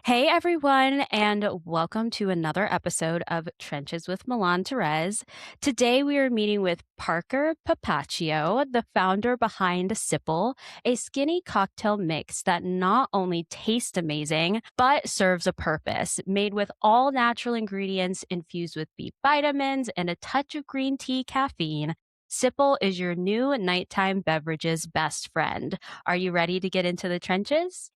Hey everyone, and welcome to another episode of Trenches with Milan Terez. Today we are meeting with Parker Papaccio, the founder behind SIPPL, a skinny cocktail mix that not only tastes amazing, but serves a purpose. Made with all natural ingredients infused with B vitamins and a touch of green tea caffeine. SIPPL is your new nighttime beverage's best friend. Are you ready to get into the trenches?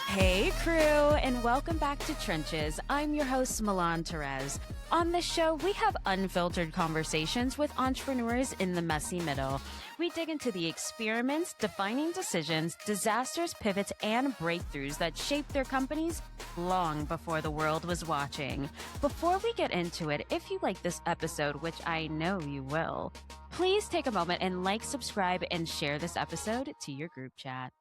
Hey, crew, and welcome back to Trenches. I'm your host, Milan Terez. On this show, we have unfiltered conversations with entrepreneurs in the messy middle. We dig into the experiments, defining decisions, disasters, pivots, and breakthroughs that shaped their companies long before the world was watching. Before we get into it, if you like this episode, which I know you will, please take a moment and like, subscribe, and share this episode to your group chat.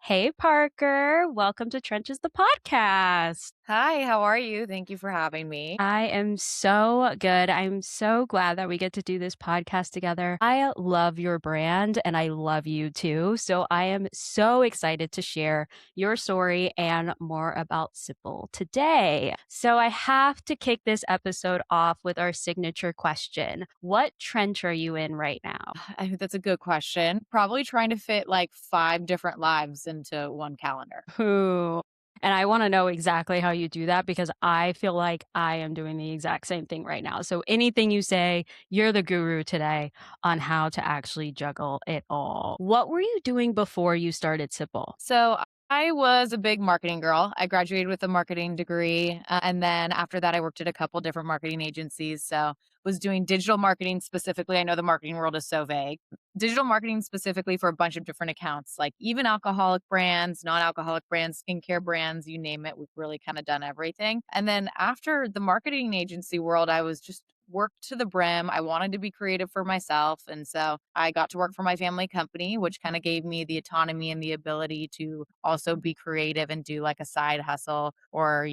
Hey, Parker. Welcome to Trenches, the podcast. Hi, how are you? Thank you for having me. I am so good. I'm so glad that we get to do this podcast together. I love your brand and I love you too. So I am so excited to share your story and more about SIPPL today. So I have to kick this episode off with our signature question. What trench are you in right now? I think that's a good question. Probably trying to fit like 5 different lives into one calendar. Who? And I want to know exactly how you do that because I feel like I am doing the exact same thing right now. So anything you say, you're the guru today on how to actually juggle it all. What were you doing before you started SIPPL? So I was a big marketing girl. I graduated with a marketing degree. And then after that, I worked at a couple different marketing agencies. So was doing digital marketing specifically. I know the marketing world is so vague. Digital marketing specifically for a bunch of different accounts, like even alcoholic brands, non-alcoholic brands, skincare brands, you name it. We've really kind of done everything. And then after the marketing agency world, I was just worked to the brim. I wanted to be creative for myself. And so I got to work for my family company, which kind of gave me the autonomy and the ability to also be creative and do like a side hustle or,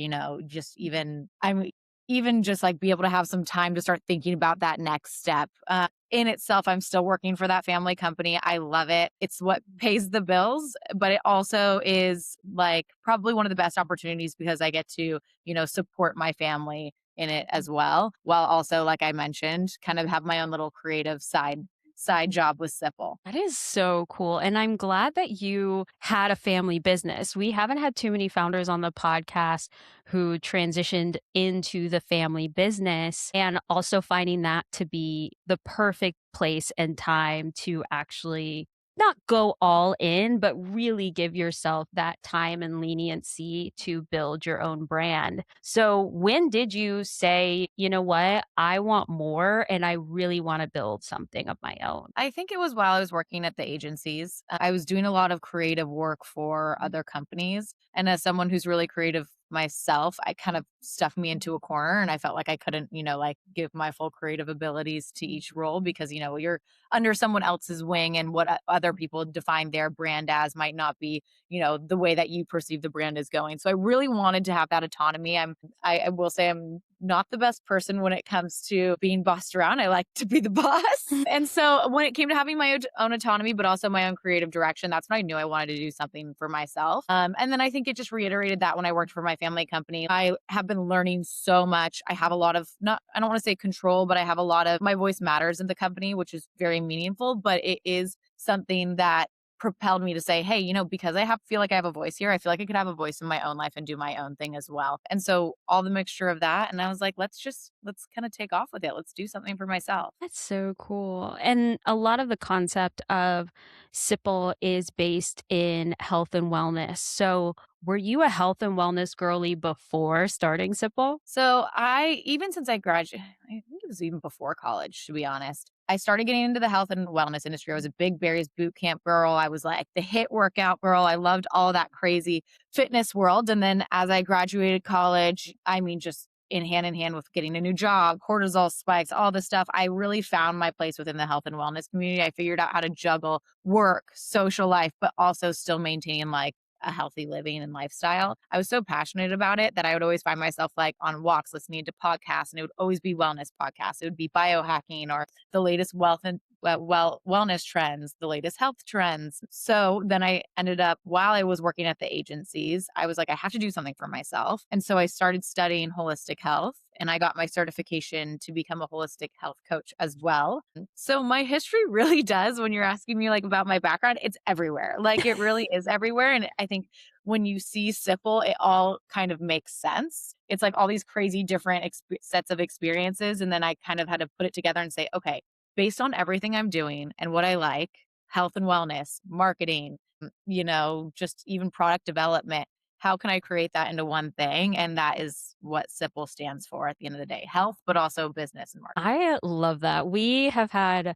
just even just like be able to have some time to start thinking about that next step. In itself, I'm still working for that family company. I love it. It's what pays the bills, but it also is like probably one of the best opportunities because I get to, support my family in it as well, while also, like I mentioned, kind of have my own little creative side job with SIPPL. That is so cool. And I'm glad that you had a family business. We haven't had too many founders on the podcast who transitioned into the family business and also finding that to be the perfect place and time to actually not go all in, but really give yourself that time and leniency to build your own brand. So when did you say, you know what, I want more and I really want to build something of my own? I think it was while I was working at the agencies. I was doing a lot of creative work for other companies. And as someone who's really creative myself, I kind of stuffed me into a corner and I felt like I couldn't, like give my full creative abilities to each role because, you're under someone else's wing and what other people define their brand as might not be, the way that you perceive the brand is going. So I really wanted to have that autonomy. I will say I'm not the best person when it comes to being bossed around. I like to be the boss. And so when it came to having my own autonomy, but also my own creative direction, that's when I knew I wanted to do something for myself. And then I think it just reiterated that when I worked for my family company. I have been learning so much. I have a lot of, I don't want to say control, but I have a lot of my voice matters in the company, which is very meaningful, but it is something that propelled me to say, hey, because feel like I have a voice here, I feel like I could have a voice in my own life and do my own thing as well. And so all the mixture of that. And I was like, let's kind of take off with it. Let's do something for myself. That's so cool. And a lot of the concept of SIPPL is based in health and wellness. So were you a health and wellness girly before starting SIPPL? So even since I graduated, I think it was even before college, to be honest. I started getting into the health and wellness industry. I was a big Barry's boot camp girl. I was like the hit workout girl. I loved all that crazy fitness world. And then as I graduated college, just in hand with getting a new job, cortisol spikes, all this stuff, I really found my place within the health and wellness community. I figured out how to juggle work, social life, but also still maintain like a healthy living and lifestyle. I was so passionate about it that I would always find myself like on walks listening to podcasts, and it would always be wellness podcasts. It would be biohacking or the latest wealth and wellness trends, the latest health trends. So then I ended up, while I was working at the agencies, I was like, I have to do something for myself. And so I started studying holistic health, and I got my certification to become a holistic health coach as well. So my history really does, when you're asking me like about my background, it's everywhere. Like it really is everywhere. And I think when you see SIPPL, it all kind of makes sense. It's like all these crazy different sets of experiences. And then I kind of had to put it together and say, okay, based on everything I'm doing and what I like, health and wellness, marketing, just even product development, how can I create that into one thing? And that is what SIPPL stands for at the end of the day, health, but also business and marketing. I love that. We have had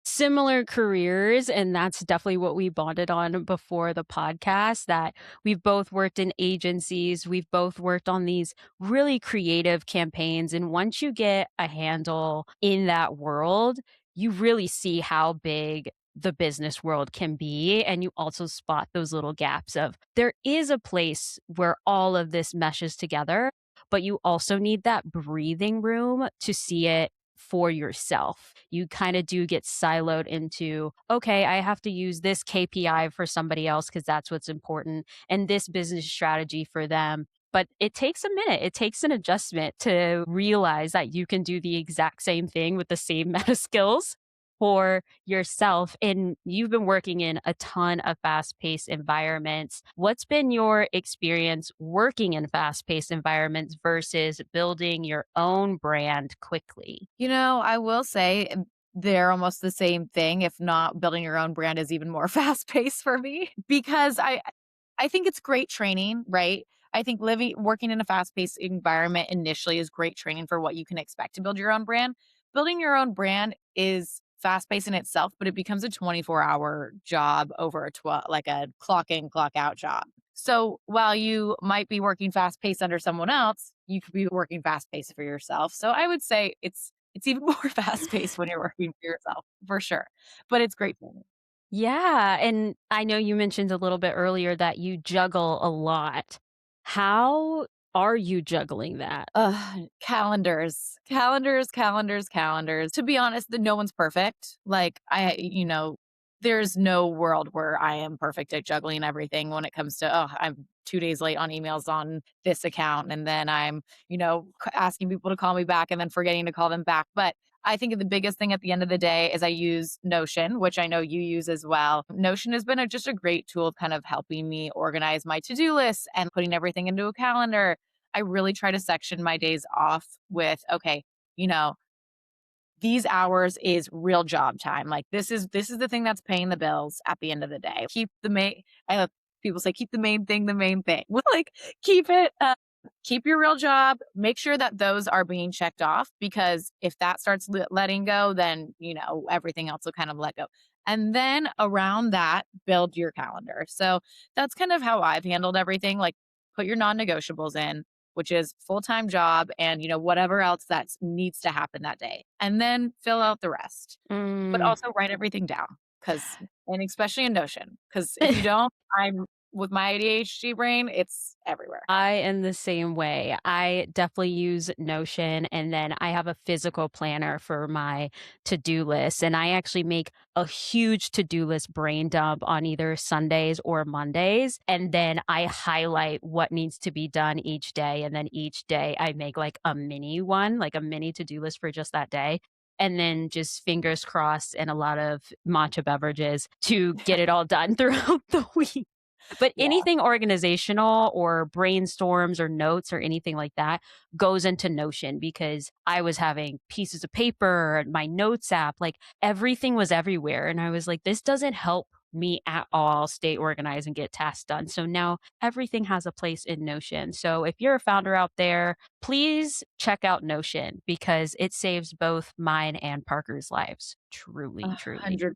similar careers, and that's definitely what we bonded on before the podcast, that we've both worked in agencies, we've both worked on these really creative campaigns, and once you get a handle in that world, you really see how big the business world can be, and you also spot those little gaps of there is a place where all of this meshes together, but you also need that breathing room to see it for yourself. You kind of do get siloed into, okay, I have to use this KPI for somebody else because that's what's important, and this business strategy for them. But it takes a minute. It takes an adjustment to realize that you can do the exact same thing with the same meta skills for yourself. And you've been working in a ton of fast paced environments. What's been your experience working in fast paced environments versus building your own brand quickly? I will say they're almost the same thing. If not, building your own brand is even more fast paced for me because I think it's great training, right? I think working in a fast paced environment initially is great training for what you can expect to build your own brand. Building your own brand is fast paced in itself, but it becomes a 24-hour job over like a clock in, clock out job. So while you might be working fast paced under someone else, you could be working fast paced for yourself. So I would say it's even more fast paced when you're working for yourself, for sure. But it's great for me. Yeah. And I know you mentioned a little bit earlier that you juggle a lot. How are you juggling that? Calendars, calendars, calendars, calendars. To be honest, no one's perfect. Like there's no world where I am perfect at juggling everything when it comes to, oh, I'm 2 days late on emails on this account. And then I'm, asking people to call me back and then forgetting to call them back. But I think the biggest thing at the end of the day is I use Notion, which I know you use as well. Notion has been just a great tool of kind of helping me organize my to-do lists and putting everything into a calendar. I really try to section my days off with, okay, you know, these hours is real job time. Like this is the thing that's paying the bills at the end of the day. Keep the main I have people say keep the main thing the main thing. Well, like keep it keep your real job, make sure that those are being checked off because if that starts letting go, then, everything else will kind of let go. And then around that, build your calendar. So that's kind of how I've handled everything. Like put your non-negotiables in, which is full-time job and, whatever else that needs to happen that day. And then fill out the rest. But Mm. also write everything down and especially in Notion, because if you don't, I'm with my ADHD brain, it's everywhere. I am the same way. I definitely use Notion, and then I have a physical planner for my to-do list, and I actually make a huge to-do list brain dump on either Sundays or Mondays, and then I highlight what needs to be done each day, and then each day I make like a mini one, like a mini to-do list for just that day. And then just fingers crossed and a lot of matcha beverages to get it all done throughout the week. But Yeah. anything organizational or brainstorms or notes or anything like that goes into Notion because I was having pieces of paper, my notes app, like everything was everywhere. And I was like, this doesn't help me at all stay organized and get tasks done. So now everything has a place in Notion. So if you're a founder out there, please check out Notion because it saves both mine and Parker's lives. Truly, truly. 100%.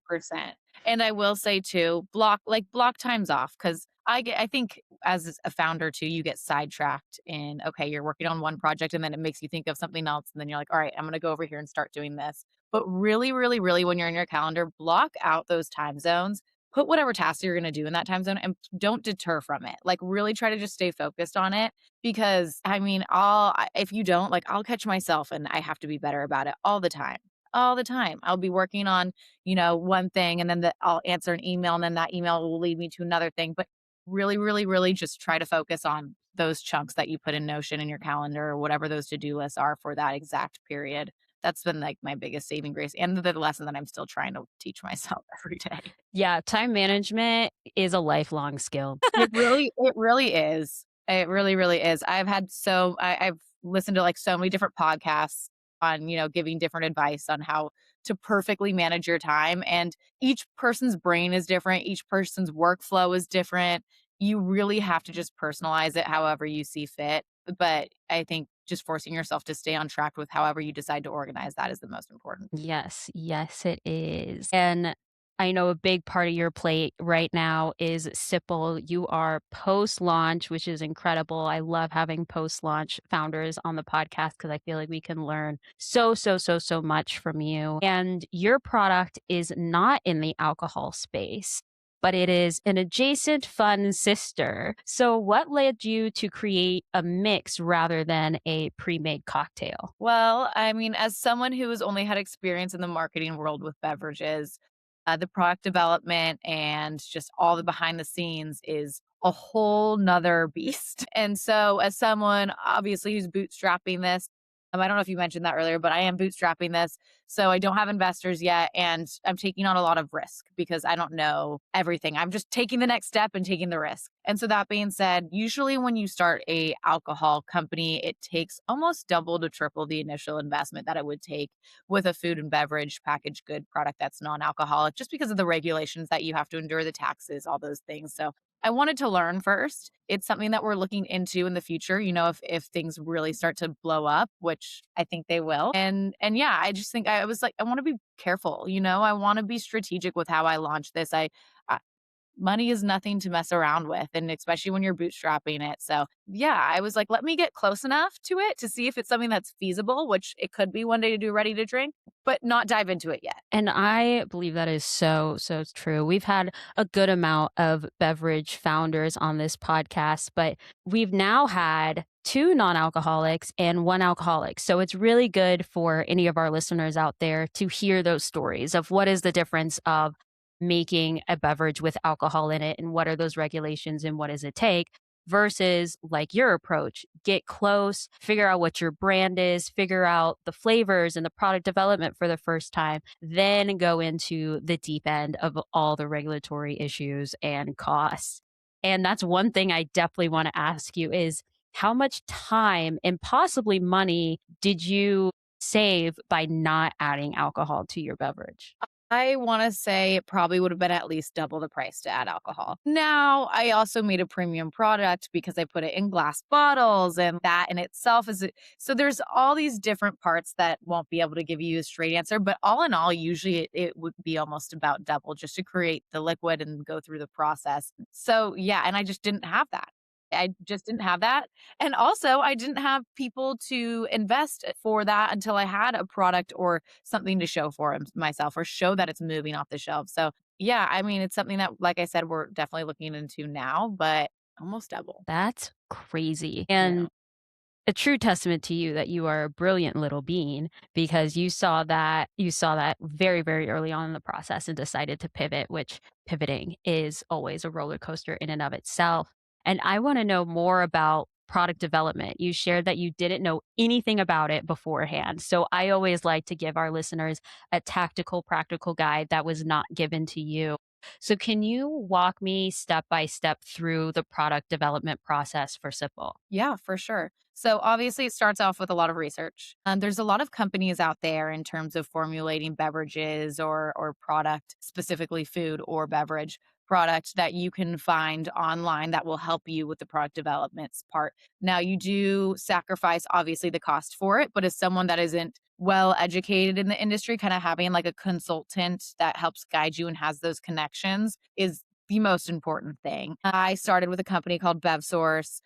And I will say too, block times off because I think as a founder too, you get sidetracked in, okay, you're working on one project and then it makes you think of something else. And then you're like, all right, I'm going to go over here and start doing this. But really, really, really, when you're in your calendar, block out those time zones. put whatever task you're going to do in that time zone and don't deter from it. Like really try to just stay focused on it because I mean, if you don't, like I'll catch myself and I have to be better about it all the time. All the time. I'll be working on, one thing and then I'll answer an email and then that email will lead me to another thing. But really, really, really just try to focus on those chunks that you put in Notion in your calendar or whatever those to-do lists are for that exact period. That's been like my biggest saving grace and the lesson that I'm still trying to teach myself every day. Yeah, time management is a lifelong skill. It really is. It really, really is. I've listened to like so many different podcasts on, giving different advice on how to perfectly manage your time. And each person's brain is different. Each person's workflow is different. You really have to just personalize it however you see fit. But I think just forcing yourself to stay on track with however you decide to organize that is the most important. Yes, yes, it is. And I know a big part of your plate right now is SIPPL. You are post launch, which is incredible. I love having post launch founders on the podcast because I feel like we can learn so, so, so, so much from you. And your product is not in the alcohol space, but it is an adjacent fun sister. So, what led you to create a mix rather than a pre made cocktail? Well, I mean, as someone who has only had experience in the marketing world with beverages, the product development and just all the behind the scenes is a whole nother beast. And so, as someone obviously who's bootstrapping this, I don't know if you mentioned that earlier, but I am bootstrapping this. So, I don't have investors yet. And I'm taking on a lot of risk because I don't know everything. I'm just taking the next step and taking the risk. And so, that being said, usually when you start a alcohol company, it takes almost double to triple the initial investment that it would take with a food and beverage packaged good product that's non-alcoholic just because of the regulations that you have to endure, the taxes, all those things. So I wanted to learn first. It's something that we're looking into in the future, if things really start to blow up, which I think they will. And yeah, I just think I was like I want to be careful, I want to be strategic with how I launch this. I money is nothing to mess around with, and especially when you're bootstrapping it. So, yeah, I was like, let me get close enough to it to see if it's something that's feasible, which it could be one day to do ready to drink, but not dive into it yet. And I believe that is so, so true. We've had a good amount of beverage founders on this podcast, but we've now had two non alcoholics and one alcoholic. So it's really good for any of our listeners out there to hear those stories of what is the difference of making a beverage with alcohol in it and what are those regulations and what does it take versus like your approach, get close, figure out what your brand is, figure out the flavors and the product development for the first time, then go into the deep end of all the regulatory issues and costs. And that's one thing I definitely want to ask you is how much time and possibly money did you save by not adding alcohol to your beverage? I want to say it probably would have been at least double the price to add alcohol. Now, I also made a premium product because I put it in glass bottles, and that in itself so there's all these different parts that won't be able to give you a straight answer. But all in all, usually it would be almost about double just to create the liquid and go through the process. So, yeah, and I just didn't have that. I just didn't have that. And also, I didn't have people to invest for that until I had a product or something to show for myself or show that it's moving off the shelf. So, yeah, I mean, it's something that, like I said, we're definitely looking into now, but almost double. That's crazy. Yeah. And a true testament to you that you are a brilliant little bean because you saw that very very early on in the process and decided to pivot, which pivoting is always a roller coaster in and of itself. And I want to know more about product development. You shared that you didn't know anything about it beforehand, so I always like to give our listeners a tactical practical guide that was not given to you. So can you walk me step by step through the product development process for Sipple? Yeah, for sure. So obviously, it starts off with a lot of research. There's a lot of companies out there in terms of formulating beverages or product, specifically food or beverage product that you can find online that will help you with the product development part. Now, you do sacrifice obviously the cost for it, but as someone that isn't well educated in the industry, kind of having like a consultant that helps guide you and has those connections is the most important thing. I started with a company called BevSource.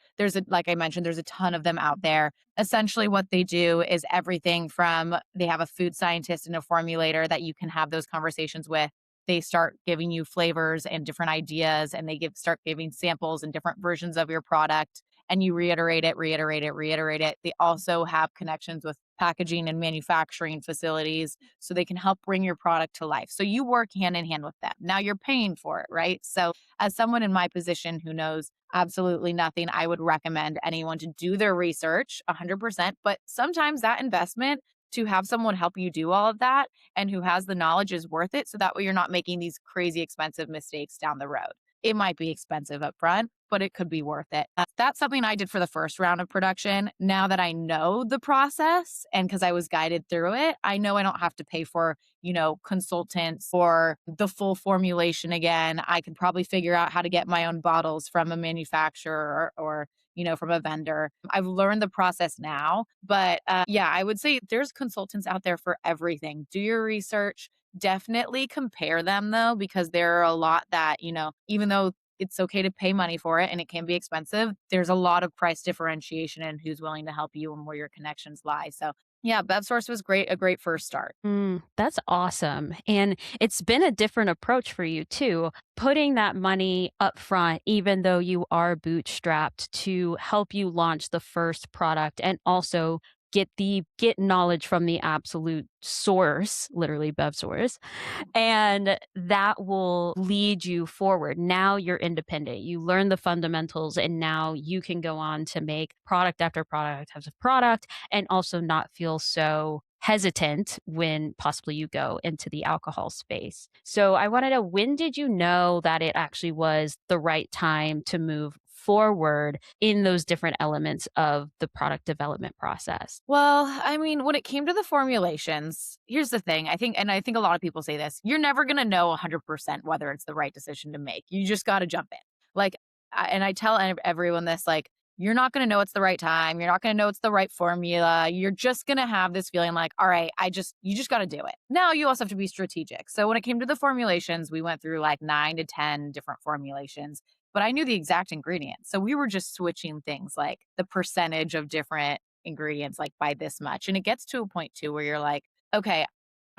Like I mentioned, there's a ton of them out there. Essentially, what they do is everything from they have a food scientist and a formulator that you can have those conversations with. they start giving you flavors and different ideas, and they start giving samples and different versions of your product, and you reiterate it, reiterate it, reiterate it. They also have connections with packaging and manufacturing facilities so they can help bring your product to life. So you work hand in hand with them. Now you're paying for it, right? So as someone in my position who knows absolutely nothing, I would recommend anyone to do their research 100%. But sometimes that investment to have someone help you do all of that and who has the knowledge is worth it. So that way you're not making these crazy expensive mistakes down the road. It might be expensive up front, but it could be worth it. That's something I did for the first round of production. Now that I know the process and because I was guided through it, I know I don't have to pay for, consultants or the full formulation again. I could probably figure out how to get my own bottles from a manufacturer or from a vendor. I've learned the process now, but yeah, I would say there's consultants out there for everything. Do your research. Definitely compare them though, because there are a lot that, even though it's okay to pay money for it and it can be expensive, there's a lot of price differentiation in who's willing to help you and where your connections lie. So yeah, BevSource was great, a great first start. That's awesome. And it's been a different approach for you too, putting that money up front, even though you are bootstrapped to help you launch the first product and also get knowledge from the absolute source, literally Bev source, and that will lead you forward. Now you're independent. You learn the fundamentals and now you can go on to make product after product after product and also not feel so hesitant when possibly you go into the alcohol space. So I want to know, when did you know that it actually was the right time to move forward in those different elements of the product development process? Well, I mean, when it came to the formulations, here's the thing. I think a lot of people say this, you're never going to know 100% whether it's the right decision to make. You just got to jump in. Like, and I tell everyone this, like, you're not going to know it's the right time. You're not going to know it's the right formula. You're just going to have this feeling like, all right, you just got to do it. Now you also have to be strategic. So when it came to the formulations, we went through like 9 to 10 different formulations, but I knew the exact ingredients. So we were just switching things like the percentage of different ingredients like by this much. And it gets to a point too where you're like, okay,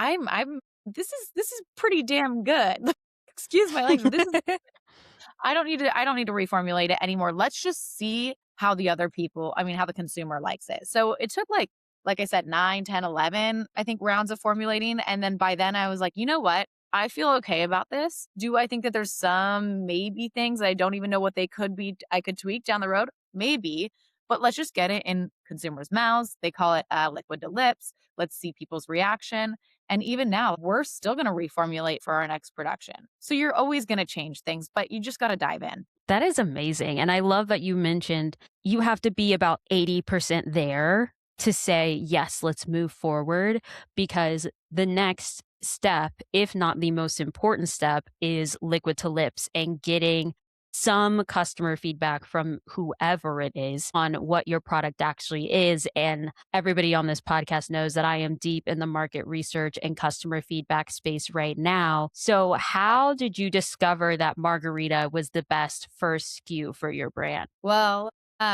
this is pretty damn good. Excuse my language. I don't need to reformulate it anymore. Let's just see how how the consumer likes it. So it took like I said, 9, 10, 11, I think rounds of formulating. And then by then I was like, you know what? I feel okay about this. Do I think that there's some maybe things that I don't even know what they could be, I could tweak down the road? Maybe, but let's just get it in consumers' mouths. They call it liquid to lips. Let's see people's reaction. And even now, we're still going to reformulate for our next production. So you're always going to change things, but you just got to dive in. That is amazing. And I love that you mentioned you have to be about 80% there to say, yes, let's move forward, because the next step, if not the most important step, is liquid to lips and getting some customer feedback from whoever it is on what your product actually is. And everybody on this podcast knows that I am deep in the market research and customer feedback space right now. So how did you discover that margarita was the best first SKU for your brand? Well,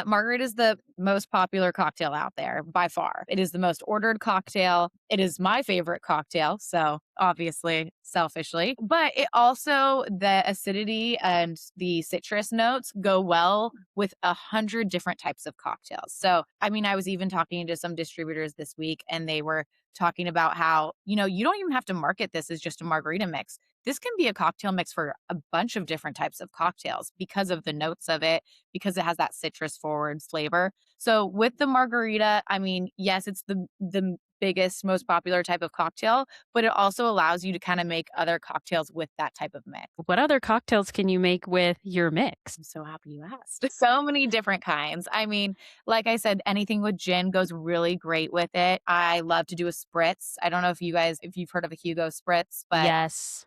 margarita is the most popular cocktail out there by far. It is the most ordered cocktail. It is my favorite cocktail. So obviously, selfishly, but it also, the acidity and the citrus notes go well with 100 different types of cocktails. So, I mean, I was even talking to some distributors this week and they were talking about how, you don't even have to market this as just a margarita mix. This can be a cocktail mix for a bunch of different types of cocktails because of the notes of it, because it has that citrus forward flavor. So with the margarita, I mean, yes, it's the biggest, most popular type of cocktail, but it also allows you to kind of make other cocktails with that type of mix. What other cocktails can you make with your mix? I'm so happy you asked. So many different kinds. I mean, like I said, anything with gin goes really great with it. I love to do a spritz. I don't know if you've heard of a Hugo spritz, but yes,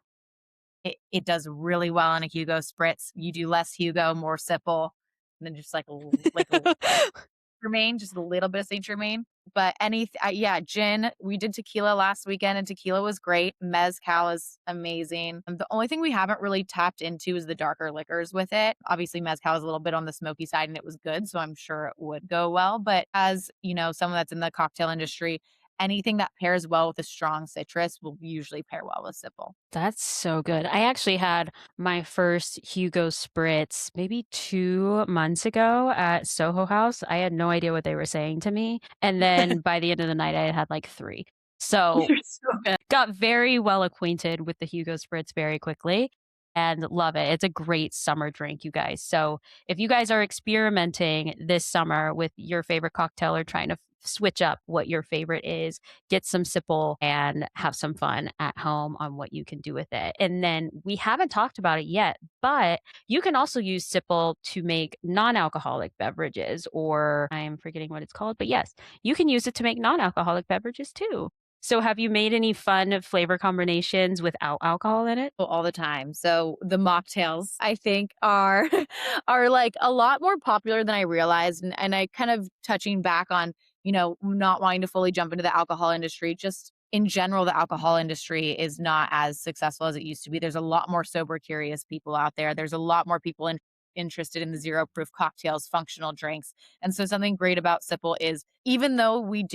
it does really well in a Hugo spritz. You do less Hugo, more SIPPL, and then just like a Germain, just a little bit of Saint Germain. But gin. We did tequila last weekend, and tequila was great. Mezcal is amazing. The only thing we haven't really tapped into is the darker liquors with it. Obviously, mezcal is a little bit on the smoky side, and it was good, so I'm sure it would go well. But as someone that's in the cocktail industry, anything that pairs well with a strong citrus will usually pair well with SIPPL. That's so good. I actually had my first Hugo Spritz maybe 2 months ago at Soho House. I had no idea what they were saying to me, and then by the end of the night, I had had, like, 3. So, You're so good. got very well acquainted with the Hugo Spritz very quickly and love it. It's a great summer drink, you guys. So, if you guys are experimenting this summer with your favorite cocktail or trying to switch up what your favorite is, get some SIPPL and have some fun at home on what you can do with it. And then we haven't talked about it yet, but you can also use SIPPL to make non-alcoholic beverages, or I'm forgetting what it's called, but yes, you can use it to make non-alcoholic beverages too. So have you made any fun flavor combinations without alcohol in it? All the time. So the mocktails, I think, are are like a lot more popular than I realized. And I kind of touching back on, not wanting to fully jump into the alcohol industry. Just in general, the alcohol industry is not as successful as it used to be. There's a lot more sober, curious people out there. There's a lot more people interested in the zero proof cocktails, functional drinks. And so something great about SIPPL is even though you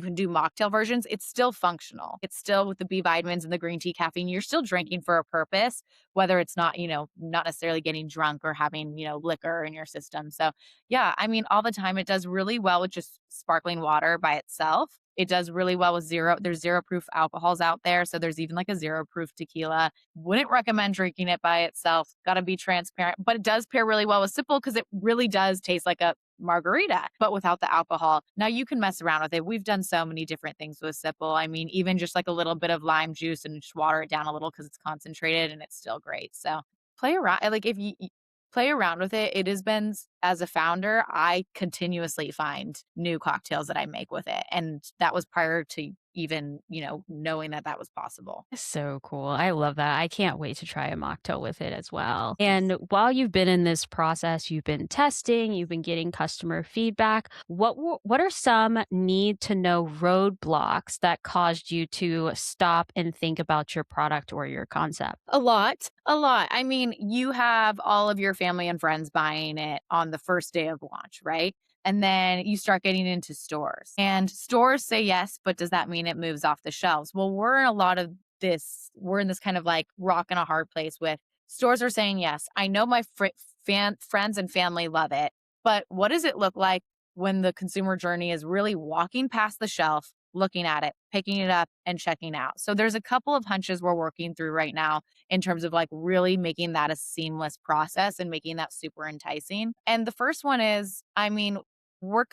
can do mocktail versions, it's still functional. It's still with the B vitamins and the green tea caffeine. You're still drinking for a purpose, whether it's not, not necessarily getting drunk or having, liquor in your system. So yeah, I mean, all the time it does really well with just sparkling water by itself. It does really well with there's zero proof alcohols out there. So there's even like a zero proof tequila. Wouldn't recommend drinking it by itself. Got to be transparent, but it does pair really well with SIPPL because it really does taste like a margarita, but without the alcohol. Now you can mess around with it. We've done so many different things with SIPPL. I mean, even just like a little bit of lime juice and just water it down a little because it's concentrated and it's still great. So play around. Like if you play around with it, it has been, as a founder, I continuously find new cocktails that I make with it. And that was prior to even, knowing that that was possible. So cool. I love that. I can't wait to try a mocktail with it as well. And while you've been in this process, you've been testing, you've been getting customer feedback. What are some need to know roadblocks that caused you to stop and think about your product or your concept? A lot, a lot. I mean, you have all of your family and friends buying it on the first day of launch, right? And then you start getting into stores, and stores say yes, but does that mean it moves off the shelves? Well, we're in this kind of like rock and a hard place with stores are saying yes. I know my friends and family love it, but what does it look like when the consumer journey is really walking past the shelf, looking at it, picking it up and checking out? So there's a couple of hunches we're working through right now in terms of like really making that a seamless process and making that super enticing. And the first one is, I mean, we're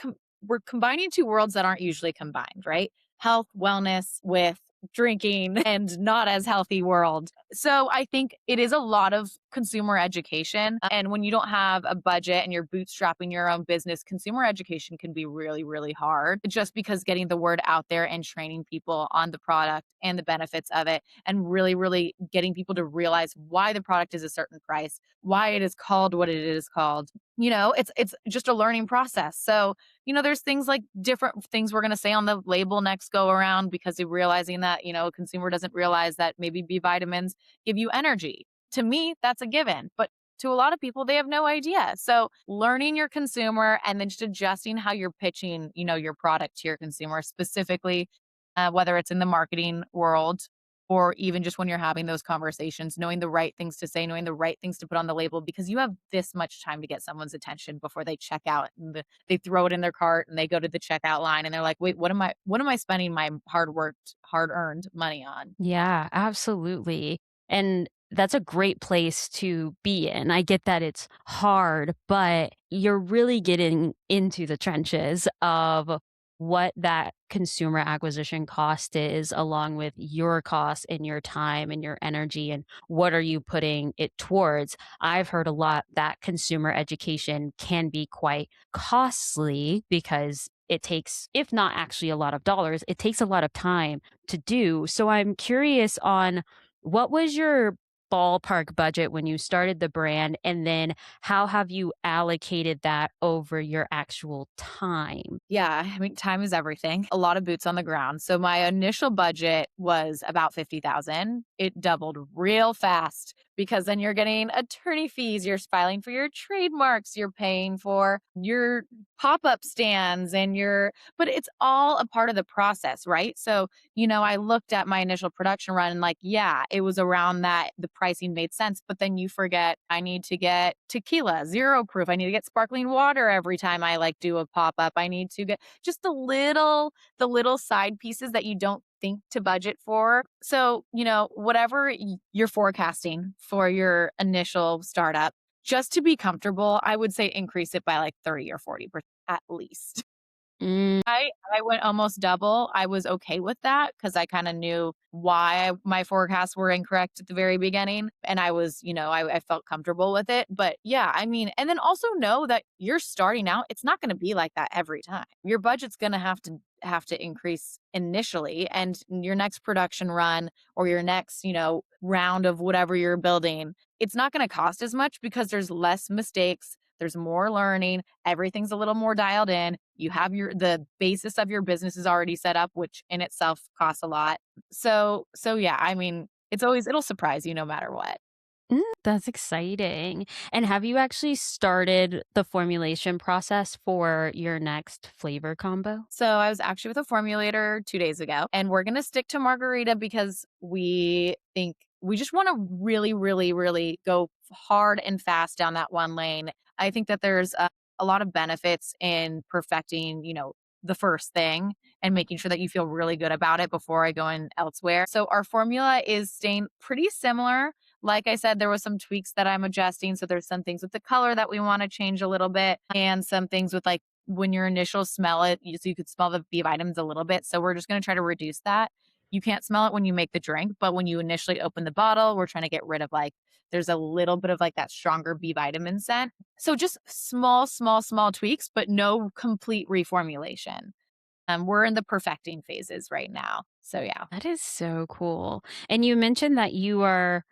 combining two worlds that aren't usually combined, right? Health, wellness with drinking and not as healthy world. So I think it is a lot of consumer education. And when you don't have a budget and you're bootstrapping your own business, consumer education can be really, really hard just because getting the word out there and training people on the product and the benefits of it and really, really getting people to realize why the product is a certain price, why it is called what it is called. It's just a learning process. So, there's things like different things we're going to say on the label next go around because you're realizing that, a consumer doesn't realize that maybe B vitamins give you energy. To me, that's a given, but to a lot of people, they have no idea. So learning your consumer and then just adjusting how you're pitching, your product to your consumer specifically, whether it's in the marketing world or even just when you're having those conversations, knowing the right things to say, knowing the right things to put on the label, because you have this much time to get someone's attention before they check out and they throw it in their cart and they go to the checkout line and they're like, wait, what am I spending my hard earned money on? Yeah, absolutely. And that's a great place to be in. I get that it's hard, but you're really getting into the trenches of what that consumer acquisition cost is, along with your cost and your time and your energy, and what are you putting it towards. I've heard a lot that consumer education can be quite costly because it takes, if not actually a lot of dollars, it takes a lot of time to do. So I'm curious on what was your ballpark budget when you started the brand, and then how have you allocated that over your actual time? Yeah, I mean, time is everything. A lot of boots on the ground. So my initial budget was about 50,000. It doubled real fast because then you're getting attorney fees, you're filing for your trademarks, you're paying for your pop-up stands but it's all a part of the process, right? So, I looked at my initial production run and like, yeah, it was around that the pricing made sense, but then you forget I need to get tequila, zero proof. I need to get sparkling water every time I like do a pop-up. I need to get just the little side pieces that you don't think to budget for. So, whatever you're forecasting for your initial startup, just to be comfortable, I would say increase it by like 30 or 40% at least. Mm. I went almost double. I was okay with that because I kind of knew why my forecasts were incorrect at the very beginning. And I was, I felt comfortable with it. But yeah, I mean, and then also know that you're starting out. It's not going to be like that every time. Your budget's going to have to increase initially, and your next production run or your next, round of whatever you're building, it's not going to cost as much because there's less mistakes. There's more learning. Everything's a little more dialed in. You have the basis of your business is already set up, which in itself costs a lot. So yeah, I mean, it'll surprise you no matter what. That's exciting. And have you actually started the formulation process for your next flavor combo? So I was actually with a formulator 2 days ago, and we're going to stick to margarita because we think we just want to really, really, really go hard and fast down that one lane. I think that there's a lot of benefits in perfecting, the first thing and making sure that you feel really good about it before I go in elsewhere. So our formula is staying pretty similar. Like I said, there was some tweaks that I'm adjusting. So there's some things with the color that we want to change a little bit, and some things with like when your initial smell it, so you could smell the B vitamins a little bit. So we're just going to try to reduce that. You can't smell it when you make the drink, but when you initially open the bottle, we're trying to get rid of like, there's a little bit of like that stronger B vitamin scent. So just small, small, small tweaks, but no complete reformulation. We're in the perfecting phases right now. So yeah. That is so cool. And you mentioned that you are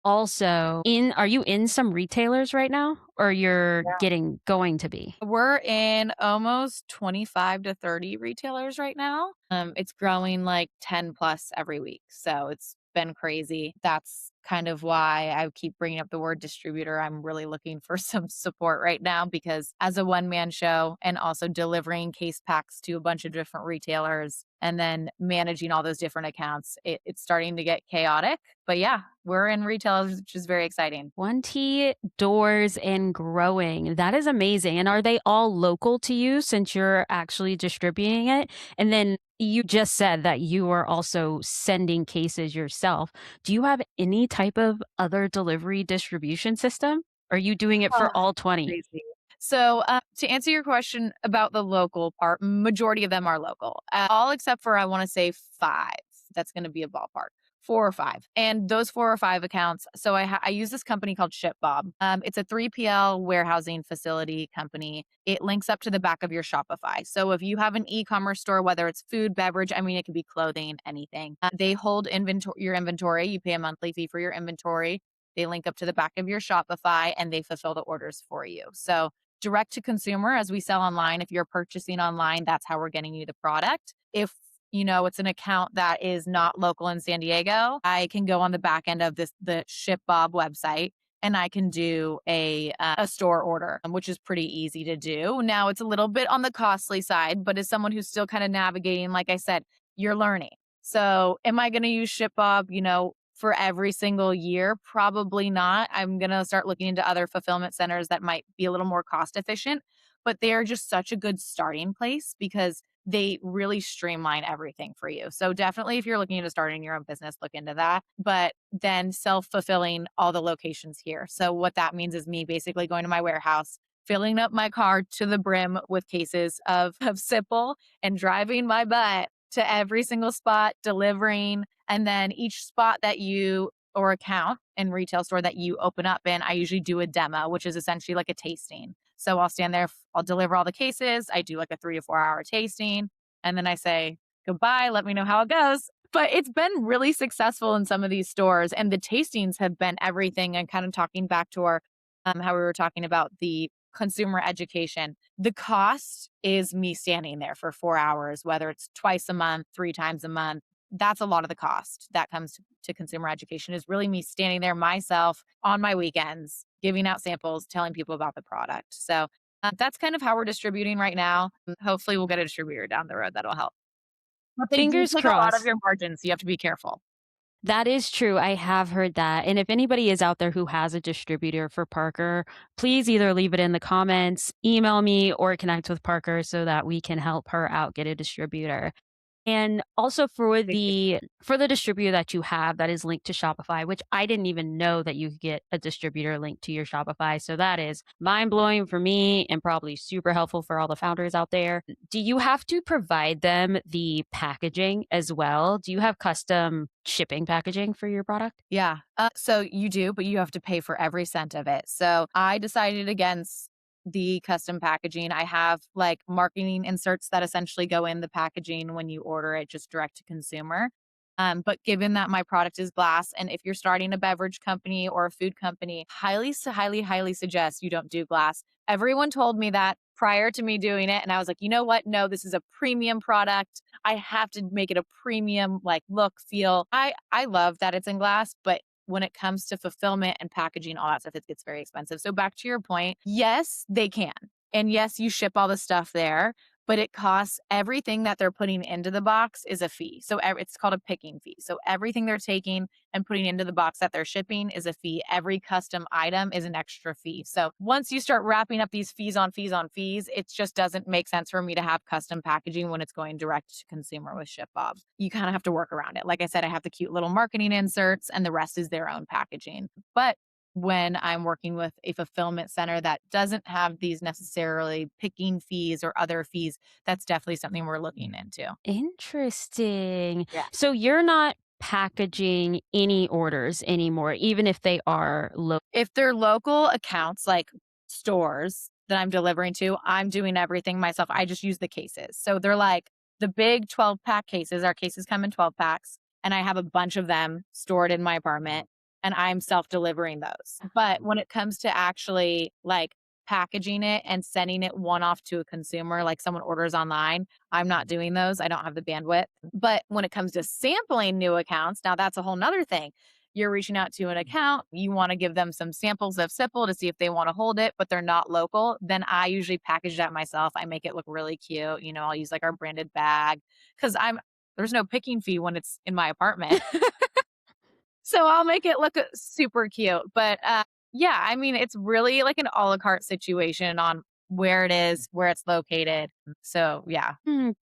are you in some retailers right now, or you're going to be? We're in almost 25 to 30 retailers right now. It's growing like 10 plus every week. So it's been crazy. That's kind of why I keep bringing up the word distributor. I'm really looking for some support right now because as a one-man show and also delivering case packs to a bunch of different retailers and then managing all those different accounts, it's starting to get chaotic. But yeah, we're in retailers, which is very exciting. 20 doors and growing. That is amazing. And are they all local to you since you're actually distributing it? And then you just said that you are also sending cases yourself. Do you have any type of other delivery distribution system? Are you doing it Oh, for all 20? crazy. So, to answer your question about the local part, majority of them are local, all except for I want to say five. That's going to be a ballpark. 4 or 5, and those 4 or 5 accounts. So I use this company called ShipBob. It's a 3PL warehousing facility company. It links up to the back of your Shopify. So if you have an e-commerce store, whether it's food, beverage, I mean it could be clothing, anything. They hold your inventory. You pay a monthly fee for your inventory. They link up to the back of your Shopify and they fulfill the orders for you. So direct to consumer, as we sell online, if you're purchasing online, that's how we're getting you the product. If it's an account that is not local in San Diego, I can go on the back end of the ShipBob website and I can do a store order, which is pretty easy to do. Now it's a little bit on the costly side, but as someone who's still kind of navigating, like I said, you're learning. So am I going to use ShipBob, for every single year? Probably not. I'm going to start looking into other fulfillment centers that might be a little more cost efficient, but they are just such a good starting place because they really streamline everything for you. So definitely if you're looking into starting your own business, look into that. But then self-fulfilling all the locations here. So what that means is me basically going to my warehouse, filling up my car to the brim with cases of SIPPL and driving my butt to every single spot, delivering. And then each spot that you or account and retail store that you open up in, I usually do a demo, which is essentially like a tasting. So I'll stand there, I'll deliver all the cases. I do like a 3 to 4 hour tasting. And then I say goodbye, let me know how it goes. But it's been really successful in some of these stores. And the tastings have been everything. And kind of talking back to our, how we were talking about the consumer education. The cost is me standing there for 4 hours, whether it's twice a month, 3 times a month. that's a lot of the cost that comes to consumer education, is really me standing there myself on my weekends, giving out samples, telling people about the product. So that's kind of how we're distributing right now. Hopefully we'll get a distributor down the road that'll help. But they do Fingers take a lot of crossed. your margins, so you have to be careful. That is true. I have heard that. And if anybody is out there who has a distributor for Parker, please either leave it in the comments, email me, or connect with Parker so that we can help her out get a distributor. And also for the distributor that you have that is linked to Shopify, which I didn't even know that you could get a distributor linked to your Shopify. So that is mind-blowing for me and probably super helpful for all the founders out there. Do you have to provide them the packaging as well? Do you have custom shipping packaging for your product? Yeah. So you do, but you have to pay for every cent of it. So I decided against the custom packaging. I have like marketing inserts that essentially go in the packaging when you order it, just direct to consumer. But given that my product is glass, and if you're starting a beverage company or a food company, highly suggest you don't do glass. Everyone told me that prior to me doing it. And I was like, you know what? No, this is a premium product. I have to make it a premium like look, feel. I love that it's in glass, but when it comes to fulfillment and packaging, all that stuff, it gets very expensive. So back to your point, yes, they can. And yes, you ship all the stuff there, but it costs everything that they're putting into the box is a fee. So it's called a picking fee. So everything they're taking and putting into the box that they're shipping is a fee. Every custom item is an extra fee. So once you start wrapping up these fees on fees on fees, it just doesn't make sense for me to have custom packaging when it's going direct to consumer with ShipBob. You kind of have to work around it. Like I said, I have the cute little marketing inserts and the rest is their own packaging. But when I'm working with a fulfillment center that doesn't have these necessarily picking fees or other fees, that's definitely something we're looking into. Interesting. Yeah. So you're not packaging any orders anymore, even if they are low. If they're local accounts like stores that I'm delivering to, I'm doing everything myself. I just use the cases. So they're like the big 12 pack cases. Our cases come in 12 packs, and I have a bunch of them stored in my apartment, and I'm self delivering those. But when it comes to actually like packaging it and sending it one off to a consumer, like someone orders online, I'm not doing those. I don't have the bandwidth. But when it comes to sampling new accounts, now that's a whole nother thing. You're reaching out to an account, you want to give them some samples of SIPPL to see if they want to hold it, but they're not local, then I usually package that myself. I make it look really cute. I'll use like our branded bag because there's no picking fee when it's in my apartment. So I'll make it look super cute. But yeah, I mean, it's really like an a la carte situation on where it is, where it's located. So yeah.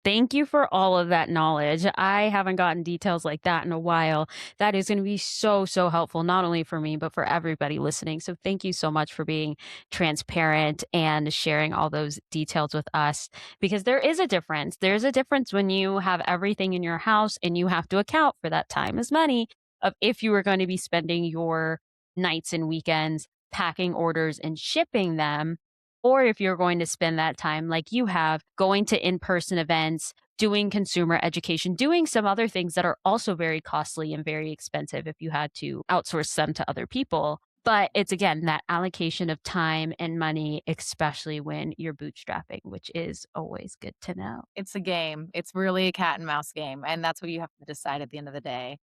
Thank you for all of that knowledge. I haven't gotten details like that in a while. That is going to be so, so helpful, not only for me, but for everybody listening. So thank you so much for being transparent and sharing all those details with us, because there is a difference. There's a difference when you have everything in your house and you have to account for that time as money of if you were going to be spending your nights and weekends packing orders and shipping them, or if you're going to spend that time like you have going to in-person events, doing consumer education, doing some other things that are also very costly and very expensive if you had to outsource them to other people. But it's again that allocation of time and money, especially when you're bootstrapping, which is always good to know. It's a game. It's really a cat and mouse game. And that's what you have to decide at the end of the day.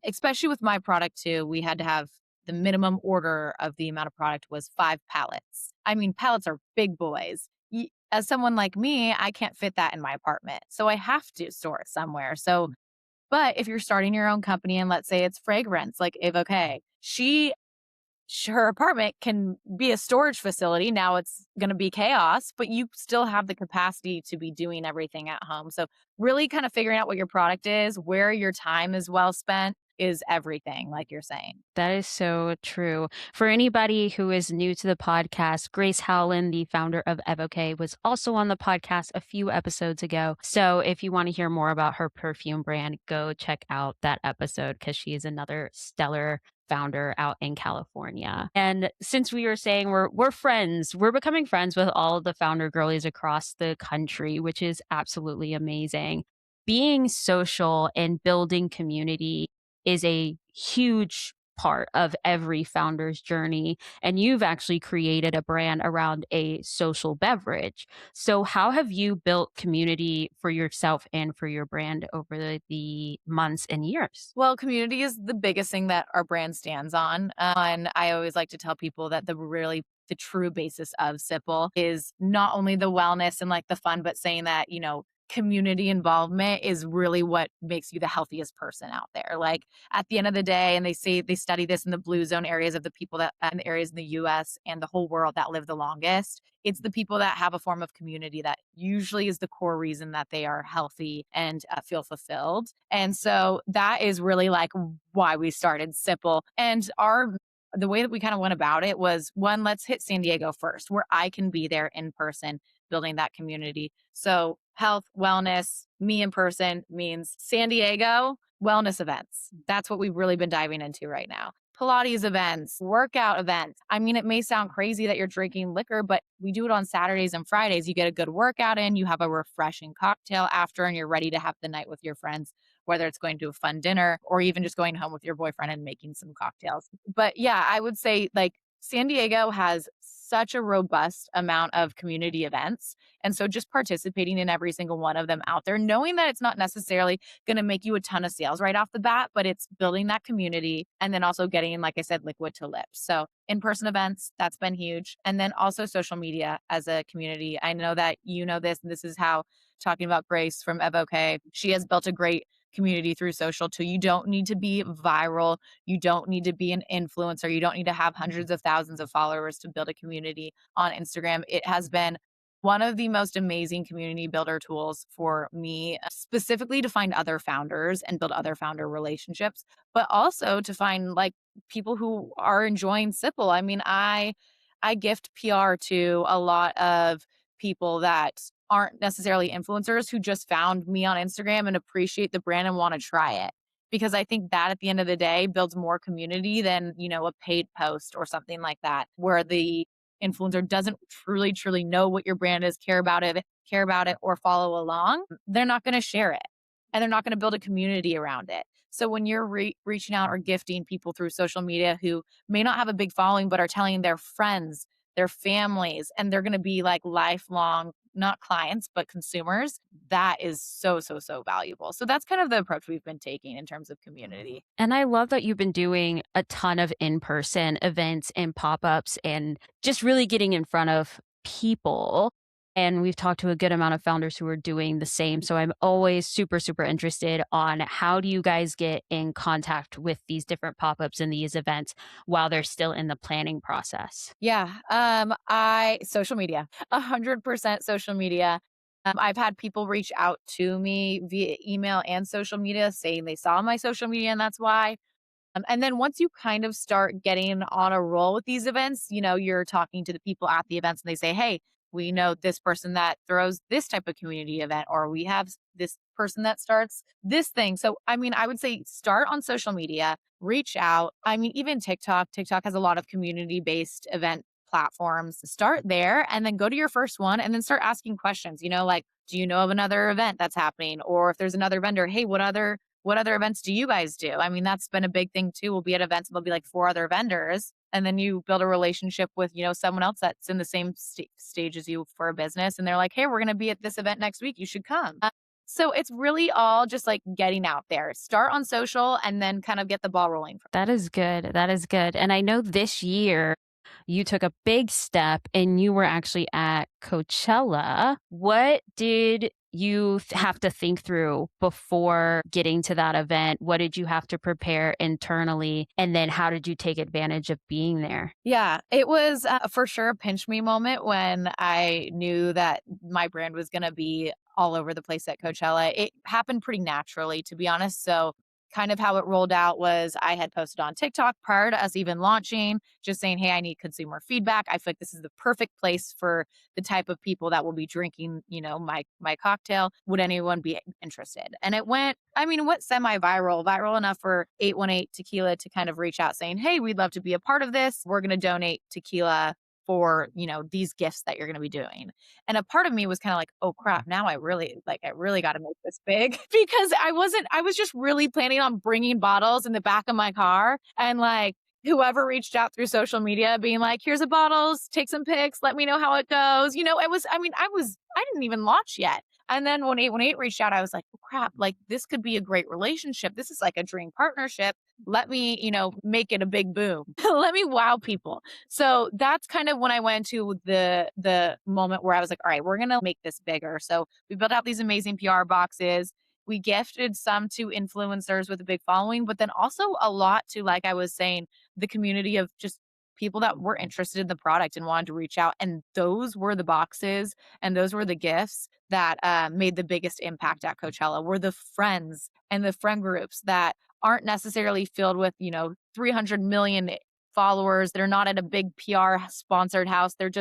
Especially with my product too, we had to have the minimum order of the amount of product was 5 pallets. I mean, pallets are big boys. As someone like me, I can't fit that in my apartment. So I have to store it somewhere. So, but if you're starting your own company and let's say it's fragrance, like Avoque, her apartment can be a storage facility. Now it's going to be chaos, but you still have the capacity to be doing everything at home. So really kind of figuring out what your product is, where your time is well spent is everything, like you're saying. That is so true. For anybody who is new to the podcast, Grace Howland, the founder of Evoque, was also on the podcast a few episodes ago. So if you want to hear more about her perfume brand, go check out that episode because she is another stellar founder out in California. And since we were saying we're friends, we're becoming friends with all of the founder girlies across the country, which is absolutely amazing. Being social and building community is a huge part of every founder's journey. And you've actually created a brand around a social beverage. So, how have you built community for yourself and for your brand over the months and years? Well, community is the biggest thing that our brand stands on. And I always like to tell people that the true basis of SIPPL is not only the wellness and like the fun, but saying that, community involvement is really what makes you the healthiest person out there. Like at the end of the day, and they study this in the blue zone areas of the people that and the areas in the US and the whole world that live the longest. It's the people that have a form of community that usually is the core reason that they are healthy and feel fulfilled. And so that is really like why we started SIPPL. And the way that we kind of went about it was one, let's hit San Diego first, where I can be there in person building that community. So health, wellness, me in person means San Diego wellness events. That's what we've really been diving into right now. Pilates events, workout events. I mean, it may sound crazy that you're drinking liquor, but we do it on Saturdays and Fridays. You get a good workout in, you have a refreshing cocktail after, and you're ready to have the night with your friends, whether it's going to a fun dinner or even just going home with your boyfriend and making some cocktails. But yeah, I would say like San Diego has such a robust amount of community events. And so just participating in every single one of them out there, knowing that it's not necessarily going to make you a ton of sales right off the bat, but it's building that community and then also getting, like I said, liquid to lips. So in-person events, that's been huge. And then also social media as a community. I know that you know this, and this is how talking about Grace from Evoke, she has built a great community through social too. You don't need to be viral. You don't need to be an influencer. You don't need to have hundreds of thousands of followers to build a community on Instagram. It has been one of the most amazing community builder tools for me, specifically to find other founders and build other founder relationships, but also to find like people who are enjoying SIPPL. I mean, I gift PR to a lot of people that aren't necessarily influencers who just found me on Instagram and appreciate the brand and want to try it. Because I think that at the end of the day builds more community than, a paid post or something like that, where the influencer doesn't truly, truly know what your brand is, care about it, or follow along. They're not going to share it and they're not going to build a community around it. So when you're reaching out or gifting people through social media who may not have a big following, but are telling their friends, their families, and they're going to be like lifelong, not clients, but consumers, that is so, so, so valuable. So that's kind of the approach we've been taking in terms of community. And I love that you've been doing a ton of in person events and pop ups and just really getting in front of people. And we've talked to a good amount of founders who are doing the same. So I'm always super, super interested on how do you guys get in contact with these different pop ups and these events while they're still in the planning process? Yeah. Social media, 100% social media. I've had people reach out to me via email and social media saying they saw my social media and that's why. And then once you kind of start getting on a roll with these events, you're talking to the people at the events and they say, hey, we know this person that throws this type of community event, or we have this person that starts this thing. So, I mean, I would say start on social media, reach out. I mean, even TikTok has a lot of community based event platforms. Start there and then go to your first one and then start asking questions, like, do you know of another event that's happening? Or if there's another vendor, hey, what other events do you guys do? I mean, that's been a big thing too. We'll be at events and there'll be like 4 other vendors. And then you build a relationship with, someone else that's in the same stage as you for a business. And they're like, hey, we're going to be at this event next week. You should come. So it's really all just like getting out there. Start on social and then kind of get the ball rolling. That is good. That is good. And I know this year you took a big step and you were actually at Coachella. What did you have to think through before getting to that event? What did you have to prepare internally? And then how did you take advantage of being there? Yeah, it was for sure a pinch me moment when I knew that my brand was going to be all over the place at Coachella. It happened pretty naturally, to be honest. So, kind of how it rolled out was I had posted on TikTok prior to us even launching, just saying, hey, I need consumer feedback. I feel like this is the perfect place for the type of people that will be drinking, my cocktail. Would anyone be interested? And it went semi-viral, viral enough for 818 Tequila to kind of reach out saying, hey, we'd love to be a part of this. We're going to donate tequila for, these gifts that you're going to be doing. And a part of me was kind of like, oh crap, now I really got to make this big because I was just really planning on bringing bottles in the back of my car and like, whoever reached out through social media being like, here's the bottles, take some pics, let me know how it goes. I didn't even launch yet. And then when eight reached out, I was like, oh, crap, like this could be a great relationship. This is like a dream partnership. Let me, make it a big boom. Let me wow people. So that's kind of when I went to the moment where I was like, all right, we're going to make this bigger. So we built out these amazing PR boxes. We gifted some to influencers with a big following, but then also a lot to, like I was saying, the community of just people that were interested in the product and wanted to reach out. And those were the boxes and those were the gifts that made the biggest impact at Coachella, were the friends and the friend groups that aren't necessarily filled with, 300 million followers. They're not at a big PR sponsored house. They're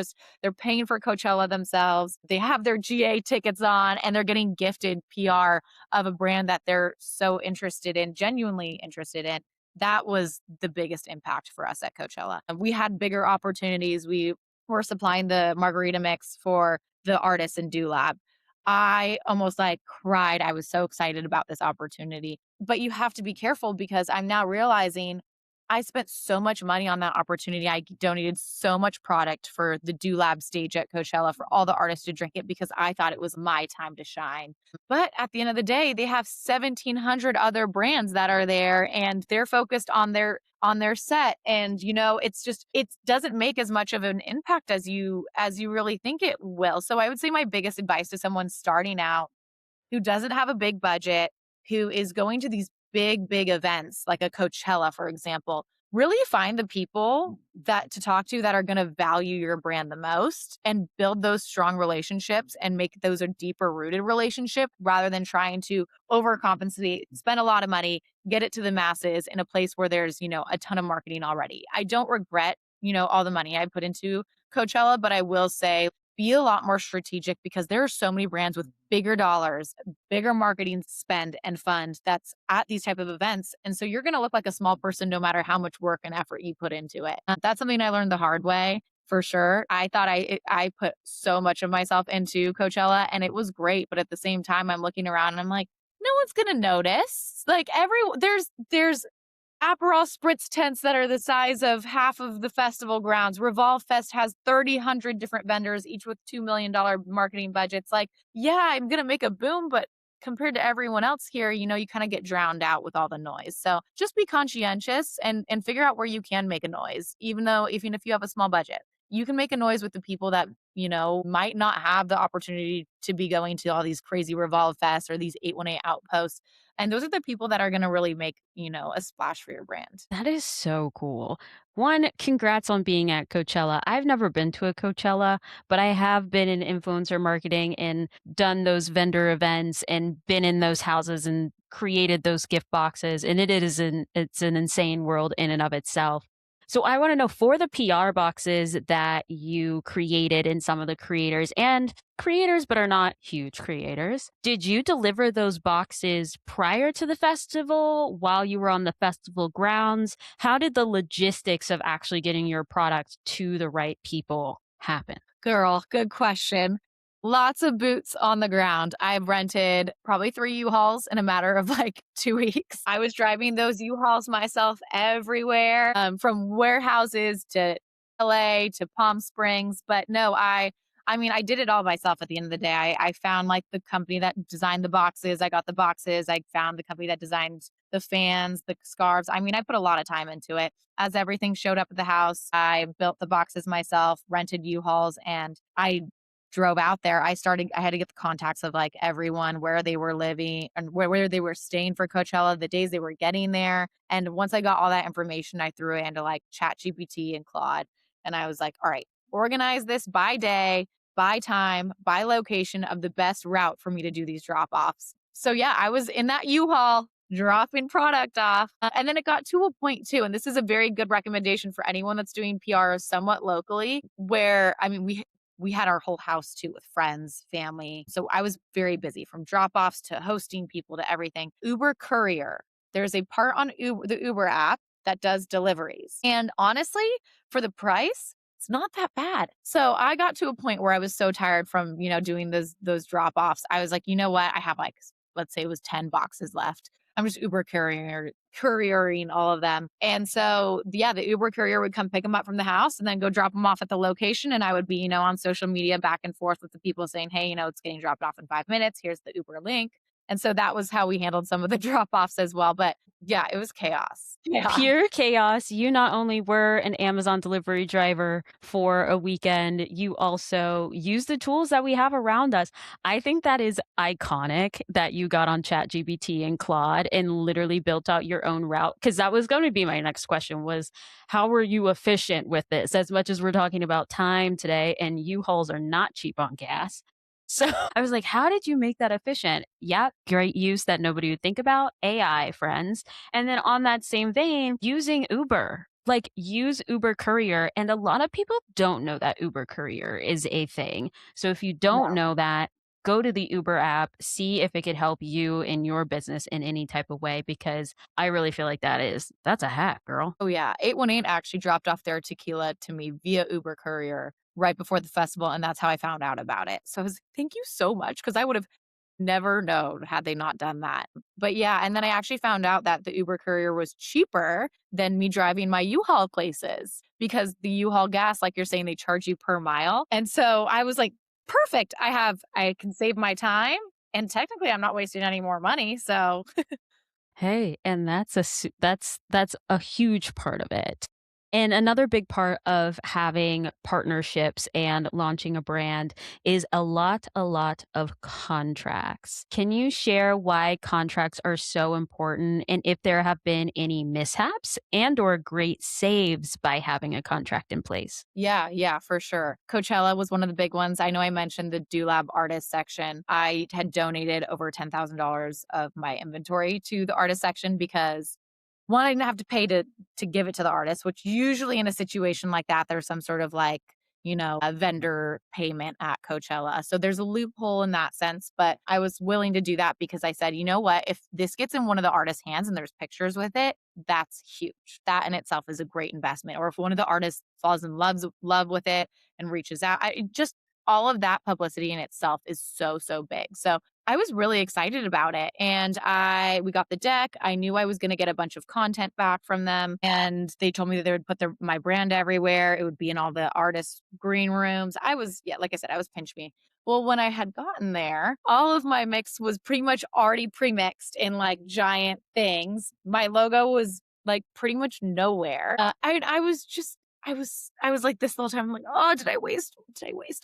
paying for Coachella themselves. They have their GA tickets on and they're getting gifted PR of a brand that they're so interested in, genuinely interested in. That was the biggest impact for us at Coachella. We had bigger opportunities. We were supplying the margarita mix for the artists in Do Lab. I almost like cried. I was so excited about this opportunity. But you have to be careful because I'm now realizing I spent so much money on that opportunity. I donated so much product for the Do Lab stage at Coachella for all the artists to drink it because I thought it was my time to shine. But at the end of the day, they have 1,700 other brands that are there and they're focused on their set. And it doesn't make as much of an impact as you really think it will. So I would say my biggest advice to someone starting out who doesn't have a big budget, who is going to these big events like a Coachella, for example, really find the people that to talk to that are going to value your brand the most and build those strong relationships and make those a deeper rooted relationship rather than trying to overcompensate, spend a lot of money, get it to the masses in a place where there's, a ton of marketing already. I don't regret, all the money I put into Coachella, but I will say be a lot more strategic because there are so many brands with bigger dollars, bigger marketing spend and fund that's at these type of events. And so you're going to look like a small person no matter how much work and effort you put into it. That's something I learned the hard way for sure. I thought I put so much of myself into Coachella and it was great. But at the same time, I'm looking around and I'm like, no one's going to notice. Like there's Aperol spritz tents that are the size of half of the festival grounds. Revolve Fest has 3,000 different vendors, each with $2 million marketing budgets. Like, yeah, I'm going to make a boom, but compared to everyone else here, you kind of get drowned out with all the noise. So just be conscientious and figure out where you can make a noise, even if you have a small budget. You can make a noise with the people that, might not have the opportunity to be going to all these crazy Revolve Fest or these 818 outposts. And those are the people that are going to really make, a splash for your brand. That is so cool. One, congrats on being at Coachella. I've never been to a Coachella, but I have been in influencer marketing and done those vendor events and been in those houses and created those gift boxes. And it's an insane world in and of itself. So I want to know, for the PR boxes that you created and some of the creators and creators but are not huge creators, did you deliver those boxes prior to the festival, while you were on the festival grounds? How did the logistics of actually getting your product to the right people happen? Girl, good question. Lots of boots on the ground. I've rented probably 3 U-Hauls in a matter of like 2 weeks. I was driving those U-Hauls myself everywhere, from warehouses to LA to Palm Springs. But no, I did it all myself at the end of the day. I found like the company that designed the boxes. I got the boxes. I found the company that designed the fans, the scarves. I put a lot of time into it. As everything showed up at the house, I built the boxes myself, rented U-Hauls, and I drove out there. I had to get the contacts of like everyone, where they were living and where they were staying for Coachella, the days they were getting there. And once I got all that information, I threw it into like Chat GPT and Claude. And I was like, all right, organize this by day, by time, by location of the best route for me to do these drop offs. So yeah, I was in that U-Haul dropping product off. And then it got to a point too, and this is a very good recommendation for anyone that's doing PR somewhat locally, where we had our whole house too with friends, family. So I was very busy, from drop offs to hosting people to everything. Uber Courier. There's a part on the Uber app that does deliveries. And honestly, for the price, it's not that bad. So I got to a point where I was so tired from, doing those drop-offs. I was like, you know what? I have like, let's say it was 10 boxes left. I'm just couriering all of them. And so, yeah, the Uber courier would come pick them up from the house and then go drop them off at the location. And I would be, on social media back and forth with the people saying, hey, it's getting dropped off in 5 minutes. Here's the Uber link. And so that was how we handled some of the drop offs as well. But yeah, it was chaos. Yeah. Pure chaos. You not only were an Amazon delivery driver for a weekend, you also use the tools that we have around us. I think that is iconic that you got on ChatGPT and Claude and literally built out your own route. Because that was going to be my next question was, how were you efficient with this? As much as we're talking about time today, and U-Hauls are not cheap on gas. So I was like, how did you make that efficient? Yeah, great use that nobody would think about. AI, friends. And then on that same vein, using Uber, like use Uber Courier. And a lot of people don't know that Uber Courier is a thing. So if you don't No. know that, go to the Uber app, see if it could help you in your business in any type of way, because I really feel like that's a hack, girl. Oh, yeah. 818 actually dropped off their tequila to me via Uber Courier right before the festival. And that's how I found out about it. So I was like, thank you so much. Cause I would have never known had they not done that. But yeah, and then I actually found out that the Uber Courier was cheaper than me driving my U-Haul places because the U-Haul gas, like you're saying, they charge you per mile. And so I was like, perfect. I can save my time and technically I'm not wasting any more money. So Hey, and that's a huge part of it. And another big part of having partnerships and launching a brand is a lot of contracts. Can you share why contracts are so important and if there have been any mishaps and or great saves by having a contract in place? yeah, for sure. Coachella was one of the big ones. I know I mentioned the Dulab artist section. I had donated over $10,000 of my inventory to the artist section because one, I didn't have to pay to give it to the artist, which usually in a situation like that, there's some sort of like, a vendor payment at Coachella. So there's a loophole in that sense, but I was willing to do that because I said, you know what, if this gets in one of the artist's hands and there's pictures with it, that's huge. That in itself is a great investment. Or if one of the artists falls in love with it and reaches out, just all of that publicity in itself is so big. So I was really excited about it. And we got the deck. I knew I was going to get a bunch of content back from them. And they told me that they would put my brand everywhere. It would be in all the artists' green rooms. Yeah, like I said, I was pinch me. Well, when I had gotten there, all of my mix was pretty much already pre-mixed in like giant things. My logo was like pretty much nowhere. I was like this the whole time. I'm like, oh, did I waste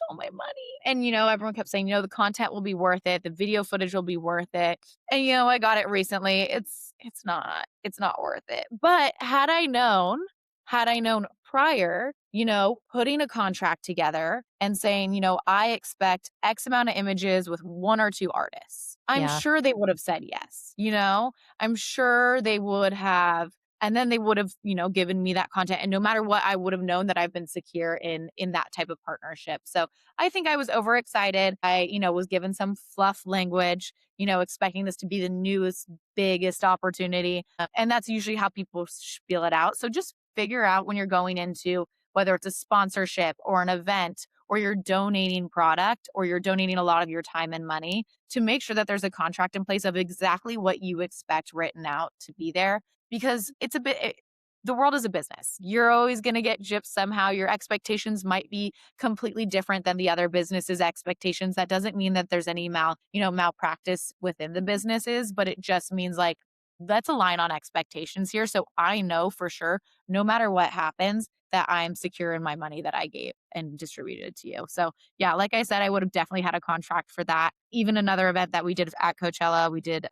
all my money? And everyone kept saying, the content will be worth it. The video footage will be worth it. And I got it recently. It's not worth it. But had I known prior, putting a contract together and saying, I expect X amount of images with one or two artists. I'm Yeah. sure they would have said yes, I'm sure they would have and then they would have, given me that content. And no matter what, I would have known that I've been secure in that type of partnership. So I think I was overexcited. I, was given some fluff language, expecting this to be the newest, biggest opportunity. And that's usually how people spiel it out. So just figure out when you're going into whether it's a sponsorship or an event or you're donating product or you're donating a lot of your time and money to make sure that there's a contract in place of exactly what you expect written out to be there because the world is a business. You're always going to get gypped somehow. Your expectations might be completely different than the other business's expectations. That doesn't mean that there's any malpractice within the businesses, but it just means like, let's align on expectations here. So I know for sure, no matter what happens, that I'm secure in my money that I gave and distributed to you. So yeah, like I said, I would have definitely had a contract for that. Even another event that we did at Coachella, we did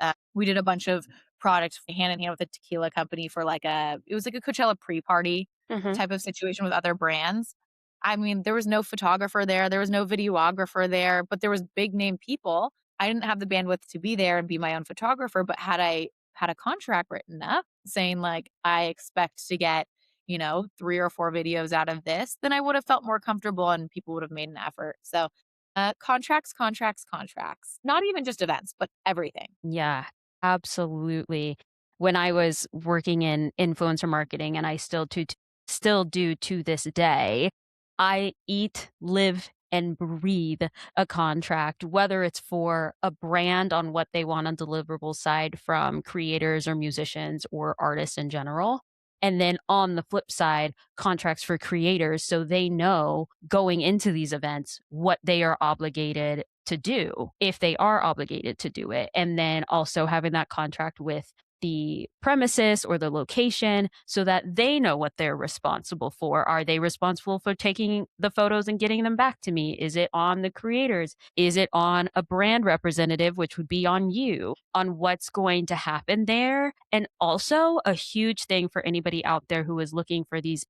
a bunch of products hand in hand with a tequila company for it was like a Coachella pre-party Hmm. type of situation with other brands. I mean, there was no photographer there was no videographer there, but there was big name people. I didn't have the bandwidth to be there and be my own photographer, but had I had a contract written up saying like I expect to get 3 or 4 videos out of this, then I would have felt more comfortable and people would have made an effort. So contracts, not even just events, but everything. Yeah, absolutely. When I was working in influencer marketing, and I still do to this day, I eat, live, and breathe a contract, whether it's for a brand on what they want on deliverable side from creators or musicians or artists in general. And then on the flip side, contracts for creators so they know going into these events what they are obligated to do if they are obligated to do it. And then also having that contract with the premises or the location so that they know what they're responsible for. Are they responsible for taking the photos and getting them back to me? Is it on the creators? Is it on a brand representative, which would be on you, on what's going to happen there? And also, a huge thing for anybody out there who is looking for these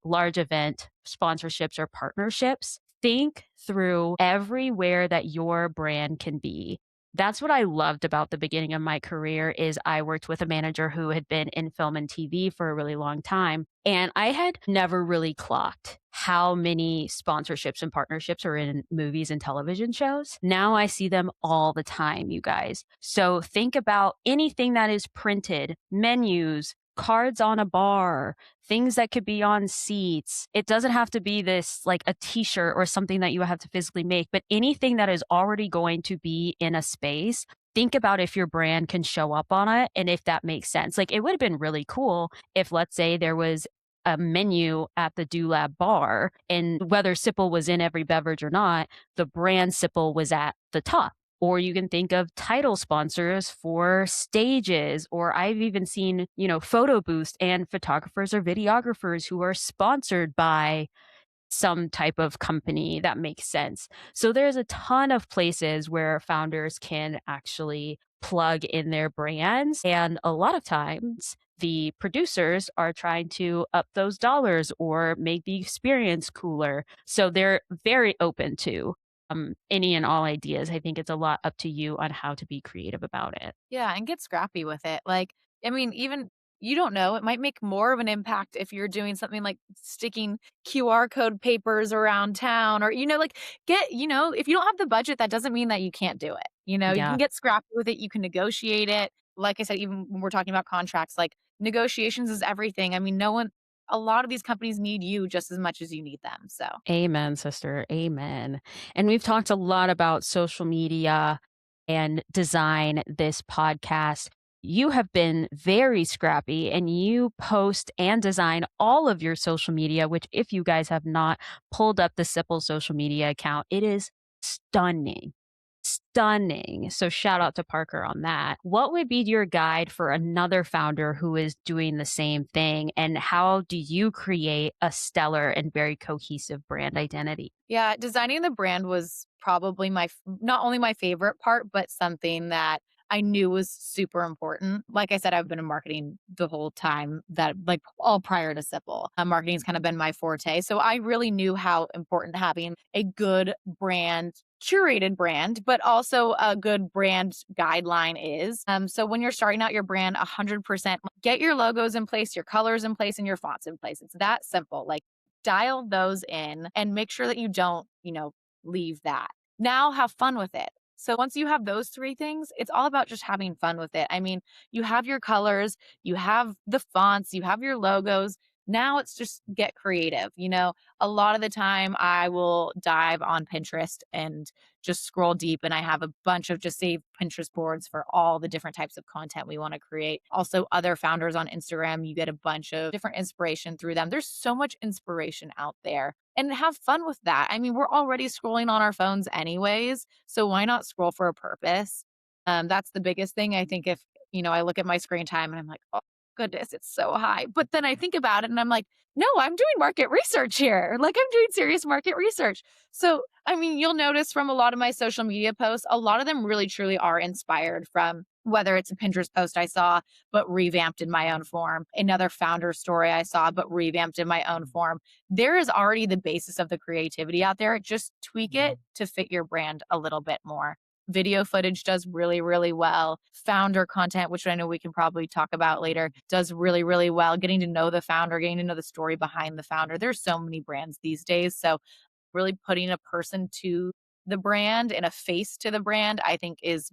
large event sponsorships or partnerships. Think through everywhere that your brand can be. That's what I loved about the beginning of my career is I worked with a manager who had been in film and TV for a really long time, and I had never really clocked how many sponsorships and partnerships are in movies and television shows. Now I see them all the time, you guys. So think about anything that is printed, menus, cards on a bar, things that could be on seats. It doesn't have to be this like a t-shirt or something that you have to physically make, but anything that is already going to be in a space. Think about if your brand can show up on it and if that makes sense. Like it would have been really cool if, let's say, there was a menu at the Do Lab bar, and whether SIPPL was in every beverage or not, the brand SIPPL was at the top. Or you can think of title sponsors for stages, or I've even seen, photo booths and photographers or videographers who are sponsored by some type of company that makes sense. So there's a ton of places where founders can actually plug in their brands. And a lot of times the producers are trying to up those dollars or make the experience cooler. So they're very open to any and all ideas. I think it's a lot up to you on how to be creative about it. Yeah, and get scrappy with it. Like, I mean, even you don't know, it might make more of an impact if you're doing something like sticking QR code papers around town or, like if you don't have the budget, that doesn't mean that you can't do it. You can Yeah. get scrappy with it, you can negotiate it. Like I said, even when we're talking about contracts, like negotiations is everything. I mean, a lot of these companies need you just as much as you need them. So, Amen, sister. Amen. And we've talked a lot about social media and design this podcast. You have been very scrappy and you post and design all of your social media, which, if you guys have not pulled up the SIPPL social media account, it is stunning. Stunning. So, shout out to Parker on that. What would be your guide for another founder who is doing the same thing? And how do you create a stellar and very cohesive brand identity? yeah, designing the brand was probably not only my favorite part, but something that I knew was super important. Like I said, I've been in marketing the whole time that, like, all prior to SIPPL. Marketing's kind of been my forte. So I really knew how important having a good brand, curated brand, but also a good brand guideline is. So when you're starting out your brand, 100% get your logos in place, your colors in place, and your fonts in place. It's that simple. Like, dial those in and make sure that you don't, leave that. Now have fun with it. So once you have those three things, it's all about just having fun with it. I mean, you have your colors, you have the fonts, you have your logos. Now it's just get creative. A lot of the time I will dive on Pinterest and just scroll deep, and I have a bunch of just saved Pinterest boards for all the different types of content we want to create. Also, other founders on Instagram, you get a bunch of different inspiration through them. There's so much inspiration out there, and have fun with that. I mean, we're already scrolling on our phones anyways, so why not scroll for a purpose? That's the biggest thing. I think if, I look at my screen time and I'm like, oh goodness, it's so high. But then I think about it and I'm like, no, I'm doing market research here. Like, I'm doing serious market research. So, I mean, you'll notice from a lot of my social media posts, a lot of them really truly are inspired from whether it's a Pinterest post I saw, but revamped in my own form, another founder story I saw, but revamped in my own form. There is already the basis of the creativity out there. Just tweak it to fit your brand a little bit more. Video footage does really, really well. Founder content, which I know we can probably talk about later, does really, really well. Getting to know the founder, getting to know the story behind the founder. There's so many brands these days. So really putting a person to the brand and a face to the brand, I think is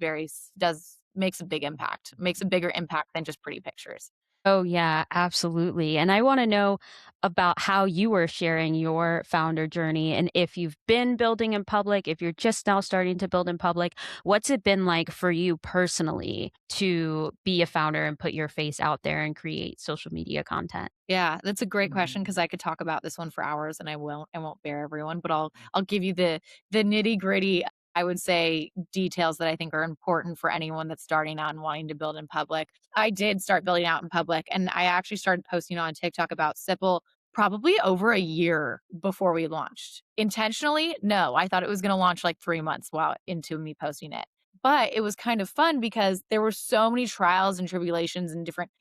makes a big impact, makes a bigger impact than just pretty pictures. Oh, yeah, absolutely. And I want to know about how you were sharing your founder journey and if you've been building in public, if you're just now starting to build in public, what's it been like for you personally to be a founder and put your face out there and create social media content? Yeah, that's a great question because I could talk about this one for hours and I won't bear everyone, but I'll give you the nitty-gritty, I would say, details that I think are important for anyone that's starting out and wanting to build in public. I did start building out in public, and I actually started posting on TikTok about SIPPL probably over a year before we launched. Intentionally, no, I thought it was gonna launch like 3 months while into me posting it. But it was kind of fun because there were so many trials and tribulations and different,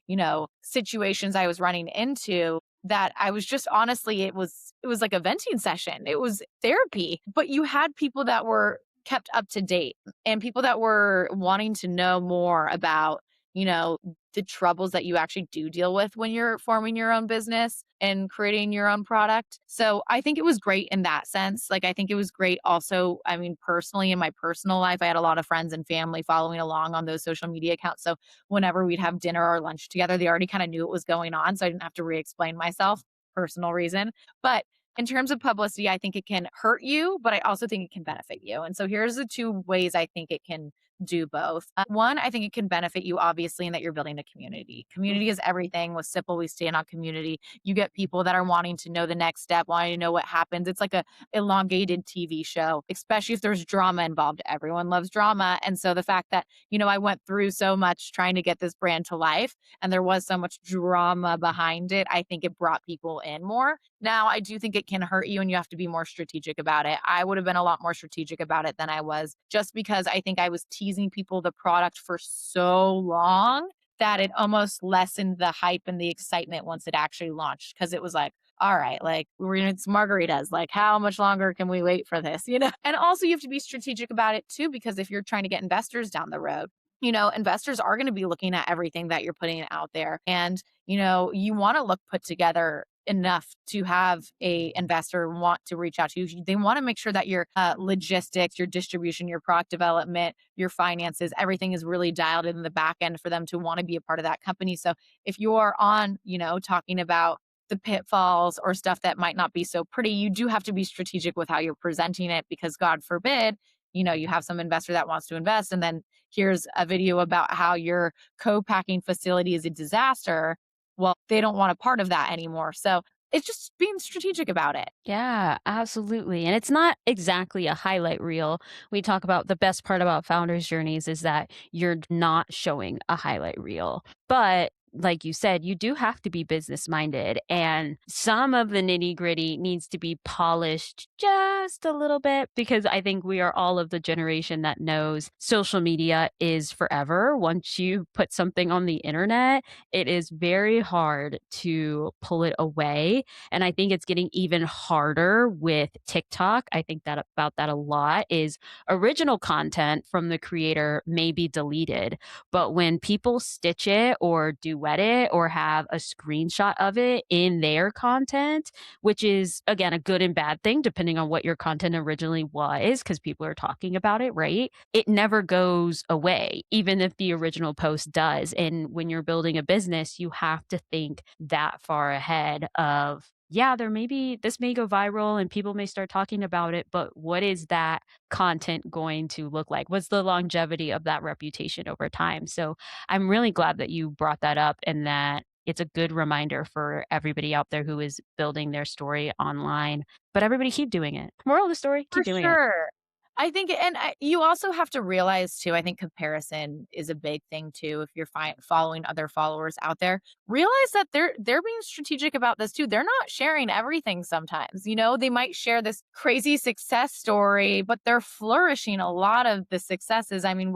situations I was running into that I was just honestly, it was like a venting session. It was therapy. But you had people that were kept up to date and people that were wanting to know more about, you know, the troubles that you actually do deal with when you're forming your own business and creating your own product. So I think it was great in that sense. Like, I think it was great also. I mean, personally, in my personal life, I had a lot of friends and family following along on those social media accounts. So whenever we'd have dinner or lunch together, they already kind of knew what was going on. So I didn't have to re explain myself, personal reason. But in terms of publicity, I think it can hurt you, but I also think it can benefit you. And so here's the two ways I think it can do both. One, I think it can benefit you obviously in that you're building a community. Community is everything. With Simple, we stand on community. You get people that are wanting to know the next step, wanting to know what happens. It's like a elongated TV show, especially if there's drama involved. Everyone loves drama. And so the fact that, I went through so much trying to get this brand to life and there was so much drama behind it, I think it brought people in more. Now, I do think it can hurt you and you have to be more strategic about it. I would have been a lot more strategic about it than I was just because I think I was teasing people the product for so long that it almost lessened the hype and the excitement once it actually launched because it was like, all right, like it's margaritas. Like, how much longer can we wait for this? And also, you have to be strategic about it too, because if you're trying to get investors down the road, investors are going to be looking at everything that you're putting out there. And, you want to look put together enough to have a investor want to reach out to you. They want to make sure that your logistics, your distribution, your product development, your finances, everything is really dialed in the back end for them to want to be a part of that company. So if you're on, talking about the pitfalls or stuff that might not be so pretty, you do have to be strategic with how you're presenting it because God forbid, you have some investor that wants to invest and then here's a video about how your co-packing facility is a disaster. Well, they don't want a part of that anymore. So it's just being strategic about it. Yeah, absolutely. And it's not exactly a highlight reel. We talk about the best part about founders' journeys is that you're not showing a highlight reel. But like you said, you do have to be business minded, and some of the nitty gritty needs to be polished just a little bit because I think we are all of the generation that knows social media is forever. Once you put something on the internet, it is very hard to pull it away, and I think it's getting even harder with TikTok. I think that about that a lot is original content from the creator may be deleted, but when people stitch it or duet it or have a screenshot of it in their content, which is again a good and bad thing depending on what your content originally was, because people are talking about it, right? It never goes away, even if the original post does. And when you're building a business, you have to think that far ahead of yeah, this may go viral and people may start talking about it, but what is that content going to look like? What's the longevity of that reputation over time? So I'm really glad that you brought that up and that it's a good reminder for everybody out there who is building their story online. But everybody keep doing it. Moral of the story, For keep doing it. sure. I think, and you also have to realize too, I think comparison is a big thing too. If you're following other followers out there, realize that they're being strategic about this too. They're not sharing everything sometimes. They might share this crazy success story, but they're flourishing a lot of the successes. I mean,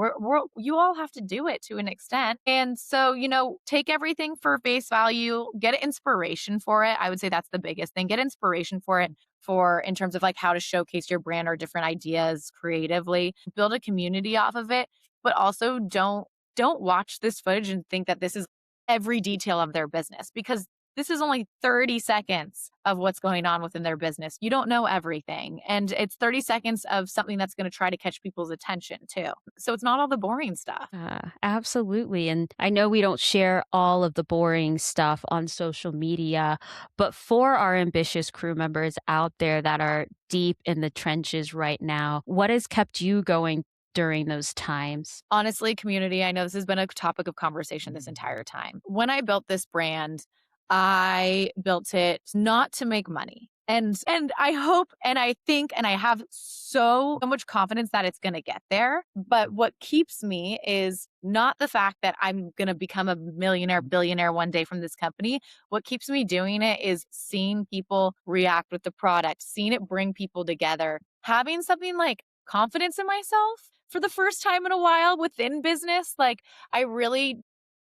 you all have to do it to an extent. And so, take everything for face value, get inspiration for it. I would say that's the biggest thing. Get inspiration for it for in terms of like how to showcase your brand or different ideas creatively, build a community off of it, but also don't watch this footage and think that this is every detail of their business because this is only 30 seconds of what's going on within their business. You don't know everything. And it's 30 seconds of something that's going to try to catch people's attention too. So it's not all the boring stuff. Absolutely. And I know we don't share all of the boring stuff on social media, but for our ambitious crew members out there that are deep in the trenches right now, what has kept you going during those times? Honestly, community, I know this has been a topic of conversation this entire time. When I built this brand, I built it not to make money. And I hope and I think and I have so much confidence that it's going to get there, but what keeps me is not the fact that I'm going to become a millionaire, billionaire one day from this company. What keeps me doing it is seeing people react with the product, seeing it bring people together, having something like confidence in myself for the first time in a while within business. Like, I really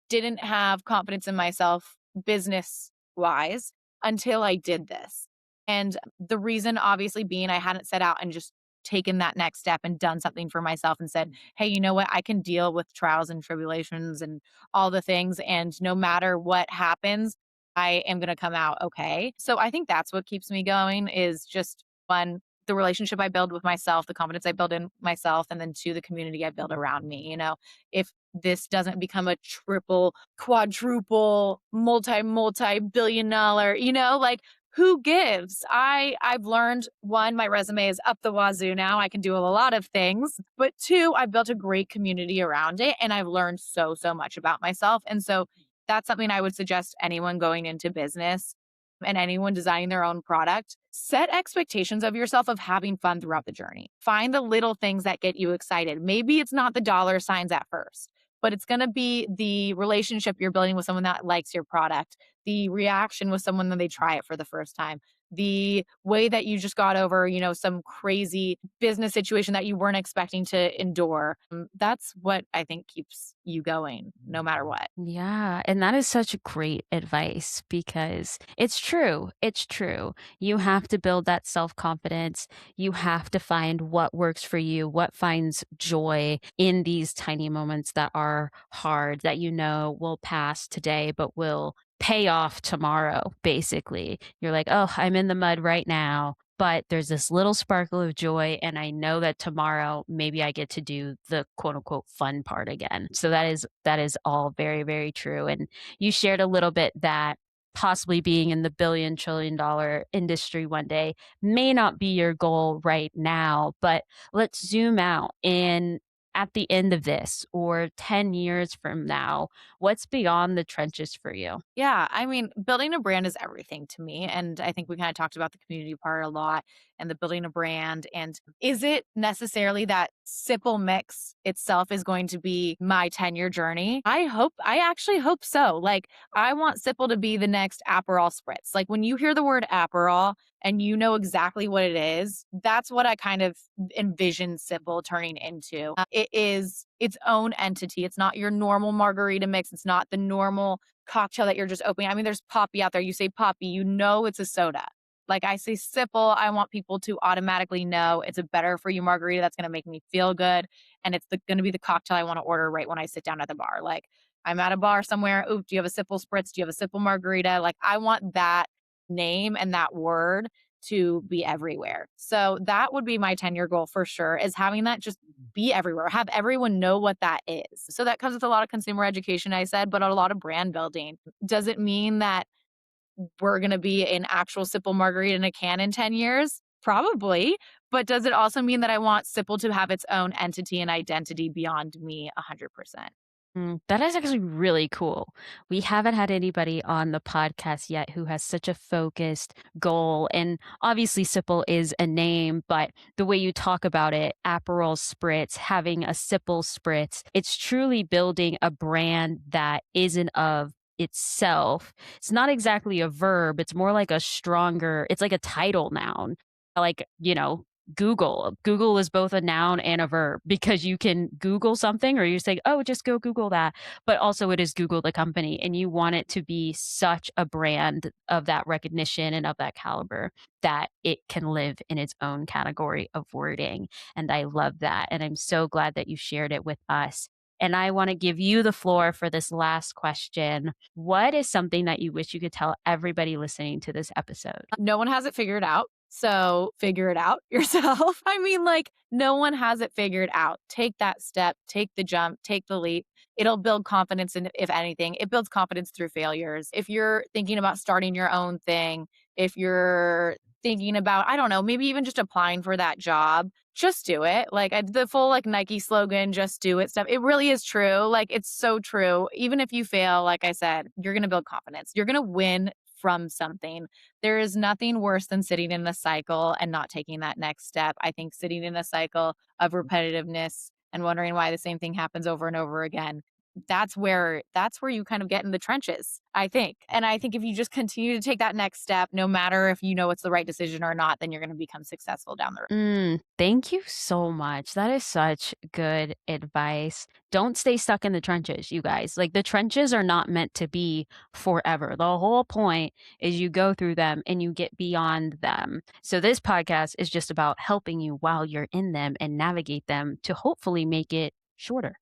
didn't have confidence in myself business wise until I did this. And the reason obviously being I hadn't set out and just taken that next step and done something for myself and said, hey, you know what? I can deal with trials and tribulations and all the things. And no matter what happens, I am going to come out okay. So I think that's what keeps me going is just one, the relationship I build with myself, the confidence I build in myself, and then two, the community I build around me. You know, if this doesn't become a triple, quadruple, multi billion dollar, like who gives? I've learned one, my resume is up the wazoo now. I can do a lot of things. But two, I've built a great community around it and I've learned so much about myself. And so that's something I would suggest anyone going into business and anyone designing their own product. Set expectations of yourself of having fun throughout the journey. Find the little things that get you excited. Maybe it's not the dollar signs at first, but it's going to be the relationship you're building with someone that likes your product, the reaction with someone when they try it for the first time, the way that you just got over, some crazy business situation that you weren't expecting to endure. That's what I think keeps you going no matter what. Yeah, and that is such great advice because it's true. It's true. You have to build that self confidence. You have to find what works for you, what finds joy in these tiny moments that are hard, that you know will pass today, but will pay off tomorrow, basically. You're like, oh, I'm in the mud right now. But there's this little sparkle of joy, and I know that tomorrow maybe I get to do the quote unquote fun part again. So that is all very, very true. And you shared a little bit that possibly being in the billion trillion dollar industry one day may not be your goal right now, but let's zoom out and at the end of this or 10 years from now, what's beyond the trenches for you? Yeah, I mean, building a brand is everything to me. And I think we kind of talked about the community part a lot and the building a brand. And is it necessarily that SIPPL mix itself is going to be my 10-year journey? I actually hope so. Like, I want SIPPL to be the next Aperol Spritz. Like, when you hear the word Aperol and you know exactly what it is, that's what I kind of envision SIPPL turning into. It is its own entity. It's not your normal margarita mix. It's not the normal cocktail that you're just opening. I mean, there's Poppy out there. You say Poppy, you know it's a soda. Like, I say SIPPL, I want people to automatically know it's a better for you margarita that's going to make me feel good. And it's going to be the cocktail I want to order right when I sit down at the bar. Like, I'm at a bar somewhere. Oh, do you have a SIPPL Spritz? Do you have a SIPPL margarita? Like, I want that name and that word to be everywhere. So that would be my 10-year goal for sure, is having that just be everywhere, have everyone know what that is. So that comes with a lot of consumer education, I said, but a lot of brand building. Does it mean that we're going to be an actual SIPPL margarita in a can in 10 years? Probably. But does it also mean that I want SIPPL to have its own entity and identity beyond me 100%? That is actually really cool. We haven't had anybody on the podcast yet who has such a focused goal. And obviously, SIPPL is a name, but the way you talk about it, Aperol Spritz, having a SIPPL Spritz, it's truly building a brand that isn't of itself. It's not exactly a verb, it's more like a stronger, it's like a title noun. Like, Google. Google is both a noun and a verb because you can Google something or you say, oh, just go Google that. But also it is Google the company and you want it to be such a brand of that recognition and of that caliber that it can live in its own category of wording. And I love that. And I'm so glad that you shared it with us. And I want to give you the floor for this last question. What is something that you wish you could tell everybody listening to this episode? No one has it figured out. So figure it out yourself. I mean, like, no one has it figured out. Take that step, take the jump, take the leap. It'll build confidence. And if anything, it builds confidence through failures. If you're thinking about starting your own thing, if you're thinking about, I don't know, maybe even just applying for that job, just do it. Like the full like Nike slogan, just do it stuff. It really is true. Like it's so true. Even if you fail, like I said, you're going to build confidence. You're going to win from something. There is nothing worse than sitting in a cycle and not taking that next step. I think sitting in a cycle of repetitiveness and wondering why the same thing happens over and over again, that's where you kind of get in the trenches, I think. And I think if you just continue to take that next step, no matter if you know it's the right decision or not, then you're going to become successful down the road. Thank you so much. That is such good advice. Don't stay stuck in the trenches, you guys. Like the trenches are not meant to be forever. The whole point is you go through them and you get beyond them. So this podcast is just about helping you while you're in them and navigate them to hopefully make it shorter.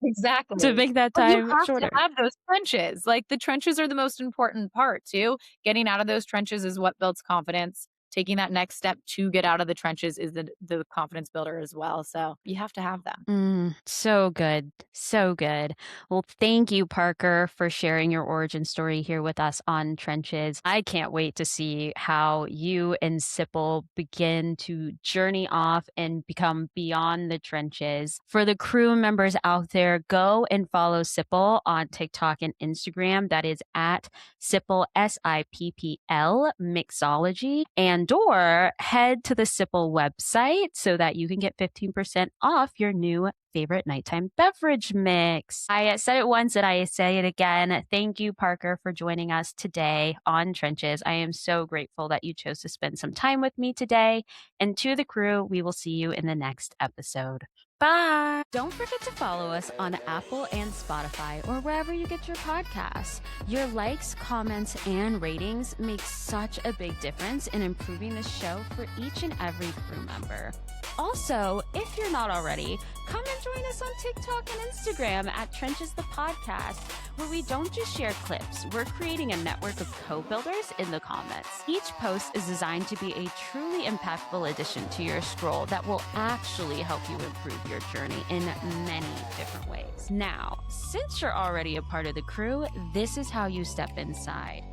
Exactly. To make that But you time have shorter. to have those trenches. Like the trenches are the most important part too. Getting out of those trenches is what builds confidence. Taking that next step to get out of the trenches is the confidence builder as well. So you have to have them. So good. So good. Well, thank you, Parker, for sharing your origin story here with us on Trenches. I can't wait to see how you and SIPPL begin to journey off and become beyond the trenches. For the crew members out there, go and follow SIPPL on TikTok and Instagram. That is at SIPPL, SIPPL, Mixology. And/or head to the SIPPL website so that you can get 15% off your new favorite nighttime beverage mix. I said it once and I say it again. Thank you, Parker, for joining us today on Trenches. I am so grateful that you chose to spend some time with me today. And to the crew, we will see you in the next episode. Bye. Don't forget to follow us on Apple and Spotify or wherever you get your podcasts. Your likes, comments, and ratings make such a big difference in improving the show for each and every crew member. Also, if you're not already, come and join us on TikTok and Instagram at Trenches the Podcast, where we don't just share clips, we're creating a network of co-builders in the comments. Each post is designed to be a truly impactful addition to your scroll that will actually help you improve your journey in many different ways. Now, since you're already a part of the crew, this is how you step inside.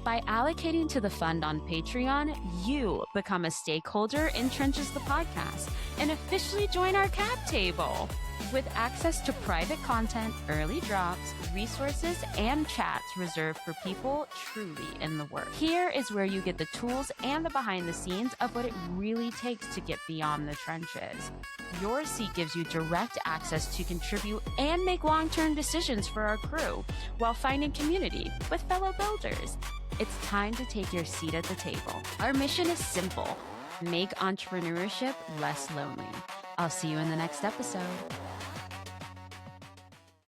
By allocating to the fund on Patreon, you become a stakeholder in Trenches the Podcast and officially join our cap table. With access to private content, early drops, resources, and chats reserved for people truly in the work. Here is where you get the tools and the behind the scenes of what it really takes to get beyond the trenches. Your seat gives you direct access to contribute and make long-term decisions for our crew while finding community with fellow builders. It's time to take your seat at the table. Our mission is simple: make entrepreneurship less lonely. I'll see you in the next episode.